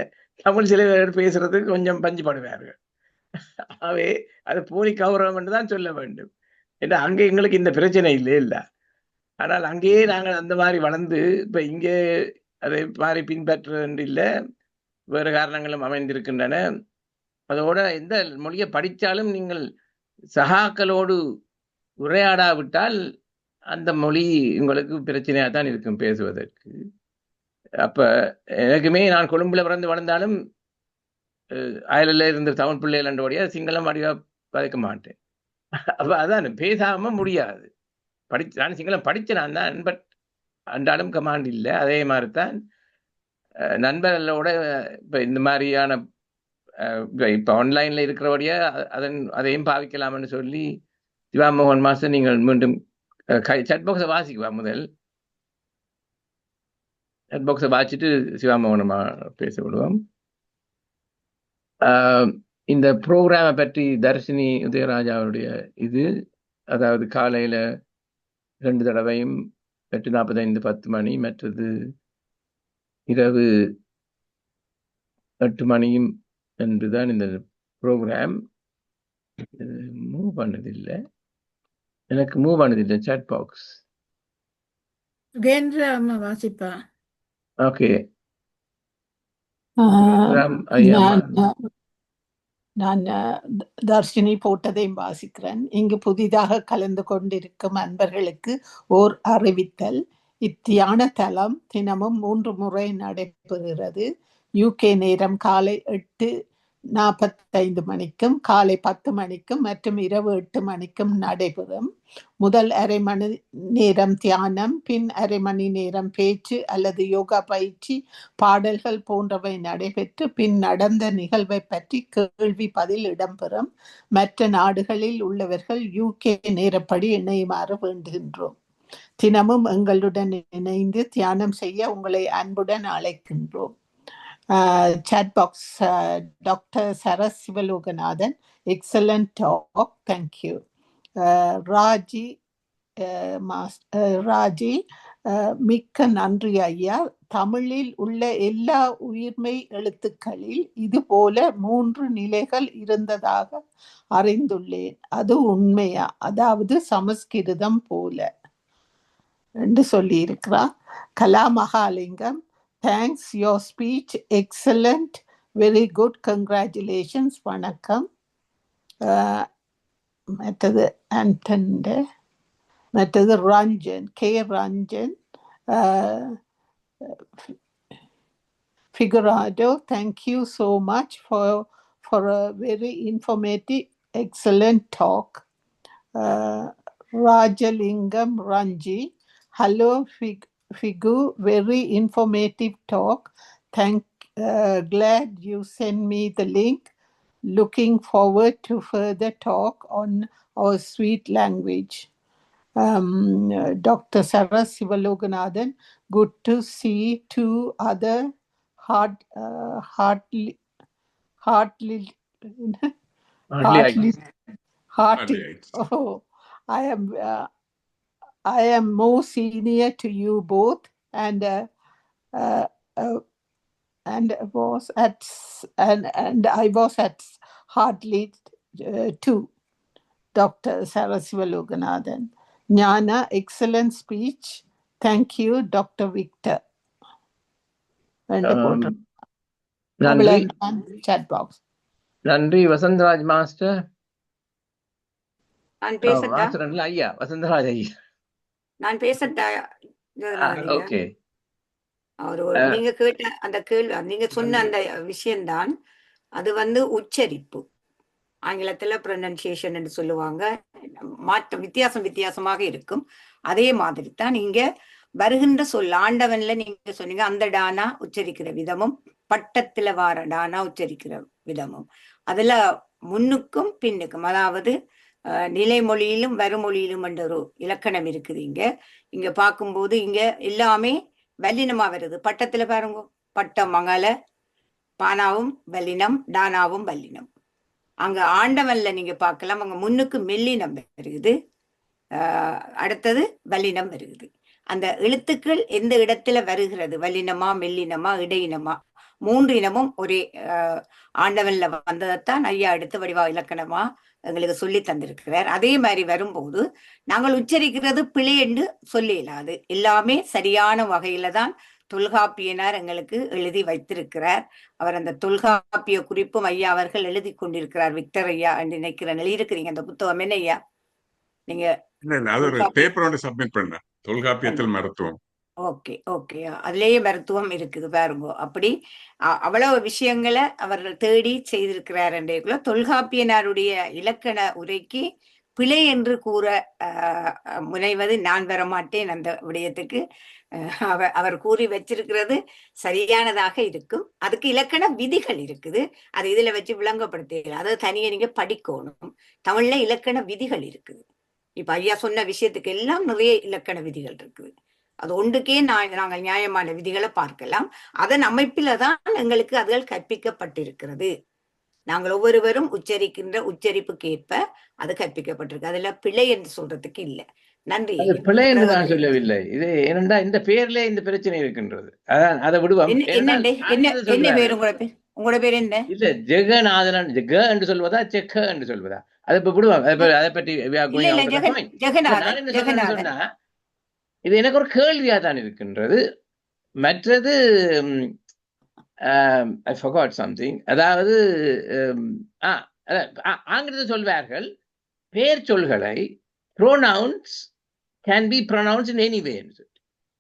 [SPEAKER 2] தமிழ் சில பேர் பேசுறதுக்கு கொஞ்சம் பஞ்சுபடுவார்கள். ஆகவே அது போலி கௌரவம் என்று தான் சொல்ல வேண்டும். ஏன்னா அங்கே எங்களுக்கு இந்த பிரச்சனை இல்ல. ஆனால் அங்கேயே நாங்கள் அந்த மாதிரி வளர்ந்து இப்ப இங்கே அதை மாதிரி பின்பற்ற இல்லை, வேறு காரணங்களும் அமைந்திருக்கின்றன. அதோட எந்த மொழியை படித்தாலும் நீங்கள் சகாக்களோடு உரையாடாவிட்டால் அந்த மொழி உங்களுக்கு பிரச்சனையாக தான் இருக்கும் பேசுவதற்கு. அப்ப எனக்குமே நான் கொழும்புல பிறந்து வளர்ந்தாலும் அயலில் இருந்த தமிழ் பிள்ளைகள் என்றபடியா சிங்களம் வடிவா கதைக்க மாட்டேன். அப்ப அதான் பேசாம முடியாது. நான் சிங்களம் படிச்ச நான் தான், பட் அன்றாடம் கமாண்ட் இல்லை. அதே மாதிரி தான் நண்பர்களோட இப்ப இந்த மாதிரியான இப்ப ஆன்லைன்ல இருக்கிறபடியா அதையும் பாவிக்கலாம்னு சொல்லி சிவா மோகன் மாஸ்டர் நீங்கள் மீண்டும் சட் பாக்ஸை வாசிக்குவா முதல் சட் பாக்ஸை வாசிச்சுட்டு சிவா மோகனமா பேச விடுவோம். இந்த ப்ரோக்ராமை பற்றி தர்ஷினி உதயராஜாவுடைய இது, அதாவது காலையில 2 தடவையும் 8:45 10 மணி, மற்றது இரவு 8 மணியும் என்றுதான் இந்த ப்ரோக்ராம். மூவ் பண்ணதில்லை, எனக்கு மூவ் பண்ணதில்லை சாட் பாக்ஸ்.
[SPEAKER 1] வாசிப்பா.
[SPEAKER 2] ஓகே,
[SPEAKER 6] நான் தர்ஷினி போட்டதையும் வாசிக்கிறேன். இங்கு புதிதாக கலந்து கொண்டிருக்கும் அன்பர்களுக்கு ஓர் அறிவித்தல். இத்தியான தளம் தினமும் 3 முறை நடைபெறுகிறது. UK நேரம் காலை 8:45 மணிக்கும் காலை 10 மணிக்கும் மற்றும் இரவு 8 மணிக்கும் நடைபெறும். முதல் அரை மணி நேரம் தியானம், பின் அரை மணி நேரம் பேச்சு அல்லது யோகா பயிற்சி, பாடல்கள் போன்றவை நடைபெற்று பின் நடந்த நிகழ்வை பற்றி கேள்வி பதில் இடம்பெறும். மற்ற நாடுகளில் உள்ளவர்கள் UK நேரப்படி இணையுமாறு வேண்டுகின்றோம். தினமும் எங்களுடன் இணைந்து தியானம் செய்ய உங்களை அன்புடன் அழைக்கின்றோம். Chat box, Dr. Saras Sivalokanadan, excellent talk, thank you. Raji, மிக்க நன்றி ஐயா. தமிழில் உள்ள எல்லா உயிர்மை எழுத்துக்களில் இது போல 3 நிலைகள் இருந்ததாக அறிந்துள்ளேன். அது உண்மையா? அதாவது சமஸ்கிருதம் போல என்று சொல்லி இருக்கிறார். கலா Mahalingam, thanks, your speech excellent, very good, congratulations, வணக்கம். மற்றது ஆண்டன்ட, மற்றது Ranjan, K Ranjan, Figurado, thank you so much for a very informative, excellent talk. Rajalingam Ranji, hello Figu, very informative talk. Glad you sent me the link. Looking forward to further talk on our sweet language. Dr. Saras Sivalokanadan, good to see 2 other hearty. Oh, I am more senior to you both, and I was at Hartley too. Dr. Saras Sivalokanadan, Jnana, excellent speech. Thank you, Dr. Victor. Chat box.
[SPEAKER 2] நன்றி Vasantharaj master.
[SPEAKER 12] நான் பேசட்டா?
[SPEAKER 2] ஐயா வசந்தராஜ் ஐயா,
[SPEAKER 12] நான் பேசட்டா?
[SPEAKER 2] Okay.
[SPEAKER 12] நீங்க கேட்ட அந்த கேள்வி, நீங்க சொன்ன அந்த விஷயம்தான் அது உச்சரிப்பு. ஆங்கிலத்துல ப்ரொனன்சியேஷன் என்று சொல்லுவாங்க. மாற்றம் வித்தியாசமாக இருக்கும். அதே மாதிரி தான் நீங்க வருகின்ற சொல் ஆண்டவன்ல நீங்க சொன்னீங்க, அந்த டானா உச்சரிக்கிற விதமும் பட்டத்துல வார டானா உச்சரிக்கிற விதமும், அதுல முன்னுக்கும் பின்னுக்கும், அதாவது நிலைமொழியிலும் வருமொழியிலும் என்ற ஒரு இலக்கணம் இருக்குது. இங்க பார்க்கும்போது இங்க எல்லாமே வல்லினமா வருது. பட்டத்துல பாருங்க, பட்டம் மங்கள, பானாவும் வல்லினம், டானாவும் வல்லினம். அங்க ஆண்டவன்ல நீங்க பார்க்கலாம், அங்க முன்னுக்கு மெல்லினம் வருகுது, அடுத்தது வல்லினம் வருகுது. அந்த எழுத்துக்கள் எந்த இடத்துல வருகிறது, வல்லினமா மெல்லினமா இடையினமா, 3 இனமும் ஒரே ஆண்டவன்ல வந்ததைத்தான் ஐயா அடுத்த வடிவா இலக்கணமா எங்களுக்கு சொல்லி தந்திருக்கிறார். அதே மாதிரி வரும்போது நாங்கள் உச்சரிக்கிறது பிழை என்று சொல்ல இயலாது. எல்லாமே சரியான வகையில தான் தொல்காப்பியனார் எங்களுக்கு எழுதி வைத்திருக்கிறார். அவர் அந்த தொல்காப்பிய குறிப்பும் ஐயா அவர்கள் எழுதி கொண்டிருக்கிறார். விக்டர் ஐயா என்று நினைக்கிறேன் எழுதியிருக்கிறீங்க அந்த புத்தகம். என்ன ஐயா நீங்க
[SPEAKER 3] சப்மிட் பண்ண தொல்காப்பியத்தில் மருத்துவம்?
[SPEAKER 12] ஓகே, அதுலேயே மருத்துவம் இருக்குது பாருங்க. அப்படி அவ்வளவு விஷயங்களை அவர்கள் தேடி செய்திருக்கிறார் என்றேக்குள்ள தொல்காப்பியனாருடைய இலக்கண உரைக்கு பிழை என்று கூற முனைவது நான் வரமாட்டேன். அந்த விடயத்துக்கு அவர் கூறி வச்சிருக்கிறது சரியானதாக இருக்கும். அதுக்கு இலக்கண விதிகள் இருக்குது. அது இதுல வச்சு விளங்கப்படுத்த, அதை தனியே நீங்க படிக்கணும். தமிழ்ல இலக்கண விதிகள் இருக்குது. இப்ப ஐயா சொன்ன விஷயத்துக்கு எல்லாம் நிறைய இலக்கண விதிகள் இருக்குது. அது ஒன்றுக்கே நாங்கள் நியாயமான விதிகளை பார்க்கலாம். அதன் அமைப்பில தான் எங்களுக்கு அதுகள் கற்பிக்கப்பட்டிருக்கிறது. நாங்கள் ஒவ்வொருவரும் உச்சரிக்கின்ற உச்சரிப்புக்கு ஏற்ப அது கற்பிக்கப்பட்டிருக்கு. அதுல பிழை என்று சொல்றதுக்கு இல்லை. நன்றி.
[SPEAKER 2] பிழை என்று நான் சொல்லவில்லை. இது ஏனென்றா இந்த பேர்ல இந்த பிரச்சனை இருக்கின்றது. அதான் அதை விடுவோம்.
[SPEAKER 12] என்ன பேர் உங்களோட பேர் என்ன?
[SPEAKER 2] இல்ல ஜெகநாதன், ஜெக என்று சொல்வதா செக்க என்று சொல்வதா? அதை இப்ப விடுவோம். அதை பற்றி சொன்னா இது எனக்கு ஒரு கேள்வியா தான் இருக்கின்றது. மற்றது I forgot something. அதாவது ஆங்கிலத்தில் சொல்வார்கள், பெயர் சொல்களை pronouns can be pronounced in any way.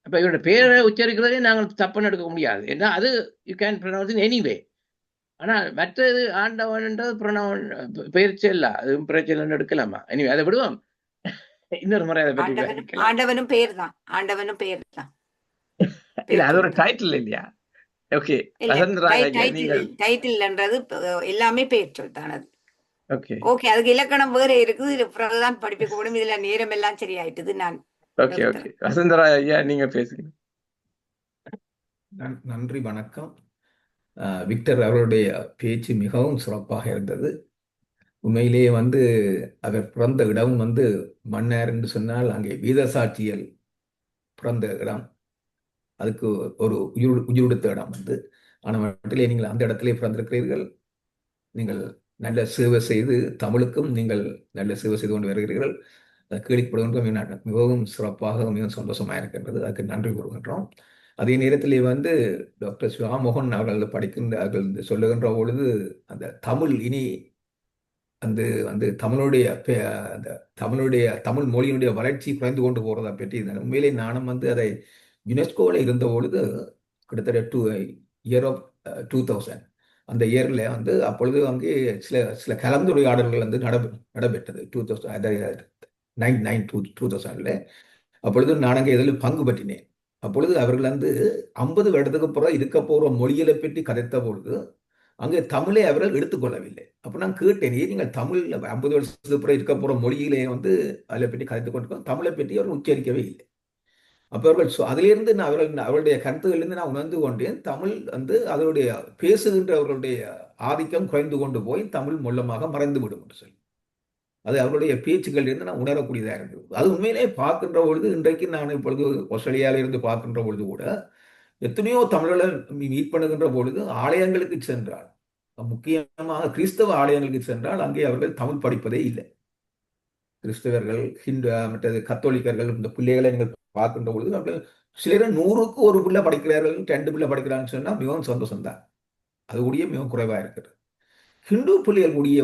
[SPEAKER 2] அப்ப இவருடைய பேரை உச்சரிக்கிறதே நாங்கள் தப்புன்னு எடுக்க முடியாது. ஏன்னா அது you can pronounce in any way. ஆனா மற்றது ஆண்டவன்ன்றது ப்ரொனவுன் பெயர் செல்லா, அது பிரச்சனை எடுக்கலாமா? இனி அதை விடுவோம். இன்னொரு முறை அதை பற்றி
[SPEAKER 12] ஆண்டவனும் பெயர் தான். ஆண்டவனும் பெயர் தான்.
[SPEAKER 2] இல்ல அது ஒரு டைட்டில் இல்லையா? ஓகே,
[SPEAKER 12] டைட்டில்ன்றது எல்லாமே பெயர் சொல் தான். அது ஓகே, அதுக்கு இலக்கணம் வேற இருக்குது. இது பிறகுதான் படிப்பிக்க முடியும். இதுல நேரம் எல்லாம் சரியாயிட்டது. நான்
[SPEAKER 2] ஓகே ஓகே வசந்தரா ஐயா நீங்க பேசுங்க.
[SPEAKER 16] நன்றி, வணக்கம். விக்டர் அவருடைய பேச்சு மிகவும் சிறப்பாக இருந்தது. உண்மையிலேயே அவர் பிறந்த இடம் மன்னார் என்று சொன்னால் அங்கே வீதசாட்சியல் பிறந்த இடம். அதுக்கு ஒரு உயிரெடுத்த இடம் ஆனால் மட்டிலே நீங்கள் அந்த இடத்திலே பிறந்திருக்கிறீர்கள். நீங்கள் நல்ல சேவை செய்து தமிழுக்கும் நீங்கள் நல்ல சேவை செய்து கொண்டு வருகிறீர்கள். கேள்விப்படுகின்ற மிகவும் சிறப்பாக மிகவும் சந்தோஷமாக இருக்கின்றது. அதுக்கு நன்றி கூறுகின்றோம். அதே நேரத்திலே டாக்டர் சிவாமோகன் அவர்கள் படிக்கின்றார்கள் சொல்லுகின்ற பொழுது அந்த தமிழ் இனி தமிழுடைய அந்த தமிழ் மொழியினுடைய வளர்ச்சி குறைந்து கொண்டு போறதை பற்றி உண்மையிலே நானும் அதை யுனெஸ்கோவில் இருந்த பொழுது கிட்டத்தட்ட இயர் ஆஃப் 2000 அந்த இயர்ல அப்பொழுது அங்கே சில கலந்துரையாடல்கள் நடைபெற்றது 2000. அப்பொழுது நான் அங்கே இதில் பங்கு பற்றினேன். அப்பொழுது அவர்கள் 50 வருடத்துக்கு பிறகு இருக்க போற மொழிகளை பற்றி கதைத்த பொழுது அங்கே தமிழை அவர்கள் எடுத்துக்கொள்ளவில்லை. அப்போ நான் கேட்டேன், நீங்கள் தமிழ் 50 வருஷத்துக்கு பிறகு இருக்க போற மொழியிலே அதை பற்றி கதைத்து கொண்டிருக்கோம், தமிழை பற்றி அவர்கள் உச்சரிக்கவே இல்லை. அப்போ அவர்கள் அதிலிருந்து அவருடைய கருத்துகளிலிருந்து நான் உணர்ந்து கொண்டேன், தமிழ் அதனுடைய பேசுகின்றவர்களுடைய ஆதிக்கம் குறைந்து கொண்டு போய் தமிழ் மூலமாக மறைந்து விடும் என்று சொல்லி அது அவருடைய பேச்சுக்கள் இருந்து நான் உணரக்கூடியதாக இருந்தது. அது உண்மையிலே பார்க்கின்ற பொழுது இன்றைக்கு நான் இப்பொழுது ஆஸ்திரேலியாவில இருந்து பார்க்கின்ற பொழுது கூட எத்தனையோ தமிழர்கள் மீட் பண்ணுகின்ற பொழுது ஆலயங்களுக்கு சென்றால், முக்கியமாக கிறிஸ்தவ ஆலயங்களுக்கு சென்றால் அங்கே அவர்கள் தமிழ் படிப்பதே இல்லை. கிறிஸ்தவர்கள், ஹிந்து, மற்றது கத்தோலிக்கர்கள் இந்த பிள்ளைகளை நீங்கள் பார்க்கின்ற பொழுது அவர்கள் சிலர் 100க்கு 1 பிள்ளை படிக்கிறார்கள், 2 பிள்ளை படிக்கிறான்னு சொன்னா மிகவும் சந்தோஷம்தான். அது கூடிய மிகவும் குறைவாக இருக்கிறது. ஹிந்து பிள்ளைகள் கூடிய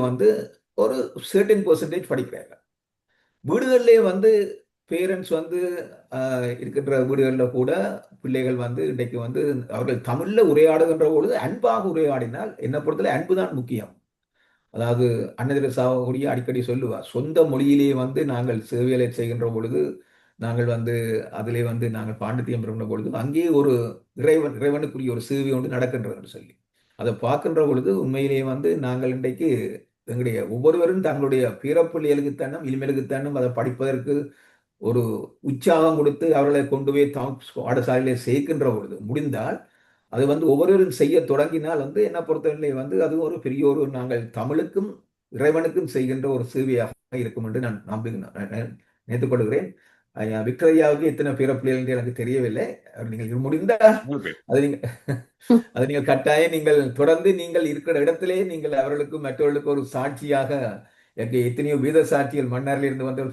[SPEAKER 16] ஒரு சர்டன் பெர்சன்டேஜ் படிக்கிறார்கள். வீடுகளிலே பேரண்ட்ஸ் இருக்கின்ற வீடுகளில் கூட பிள்ளைகள் இன்றைக்கு அவர்கள் தமிழ்ல உரையாடுகின்ற பொழுது அன்பாக உரையாடினால், என்ன பொறுத்தவரை அன்பு தான் முக்கியம். அதாவது அன்னதிரசாவுடைய அடிக்கடி சொல்லுவார், சொந்த மொழியிலே நாங்கள் சேவைகளை செய்கின்ற பொழுது நாங்கள் அதிலே நாங்கள் பாண்டித்தியம் பெறுகின்ற பொழுது அங்கே ஒரு இறைவனுக்குரிய ஒரு சேவை ஒன்று நடக்கின்றது என்று சொல்லி அதை பார்க்கின்ற பொழுது உண்மையிலேயே நாங்கள் இன்றைக்கு எங்களுடைய ஒவ்வொருவரும் தங்களுடைய பிறப்பிள்ளைகளுக்குத்தானும் இனிமேலுக்குத்தானும் அதை படிப்பதற்கு ஒரு உற்சாகம் கொடுத்து அவர்களை கொண்டு போய் பாடசாலையிலே சேர்க்கின்ற பொழுது முடிந்தால் அது ஒவ்வொருவரும் செய்ய தொடங்கினால் என்ன பொறுத்தவரை அது ஒரு பெரிய ஒரு நாங்கள் தமிழுக்கும் இறைவனுக்கும் செய்கின்ற ஒரு சேவையாக இருக்கும் என்று நான் நினைத்துக் கொள்கிறேன். விக்டர் ஐயாவுக்கு எத்தனை பிறப்பிள்ளைகள் என்று எனக்கு தெரியவில்லை. நீங்கள் முடிந்தால் அது நீங்கள் கட்டாயம் நீங்கள் தொடர்ந்து நீங்கள் இருக்கிற இடத்திலே நீங்கள் அவர்களுக்கும் மற்றவர்களுக்கு ஒரு சாட்சியாக, எத்தனையோ வீத சாட்சிகள் மன்னாரில் இருந்து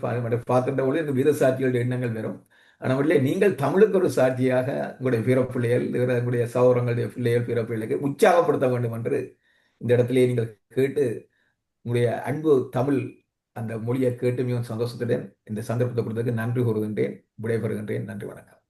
[SPEAKER 16] பார்க்கின்ற பொழுது இந்த வீத சாட்சிகளுடைய எண்ணங்கள் வரும். ஆனால் நீங்கள் தமிழுக்கு ஒரு சாட்சியாக உங்களுடைய பிறப்பிள்ளைகள், உங்களுடைய சகோதரங்களுடைய பிள்ளைகள், பிறப்பிள்ளைகளுக்கு உற்சாகப்படுத்த வேண்டும் என்று இந்த இடத்திலே நீங்கள் கேட்டு உங்களுடைய அன்பு தமிழ் அந்த மொழியை கேட்டு மிகவும் சந்தோஷத்துடன் இந்த சந்தர்ப்பத்தை கொடுத்ததுக்கு நன்றி கூறுகின்றேன், விடைபெறுகின்றேன். நன்றி, வணக்கம்.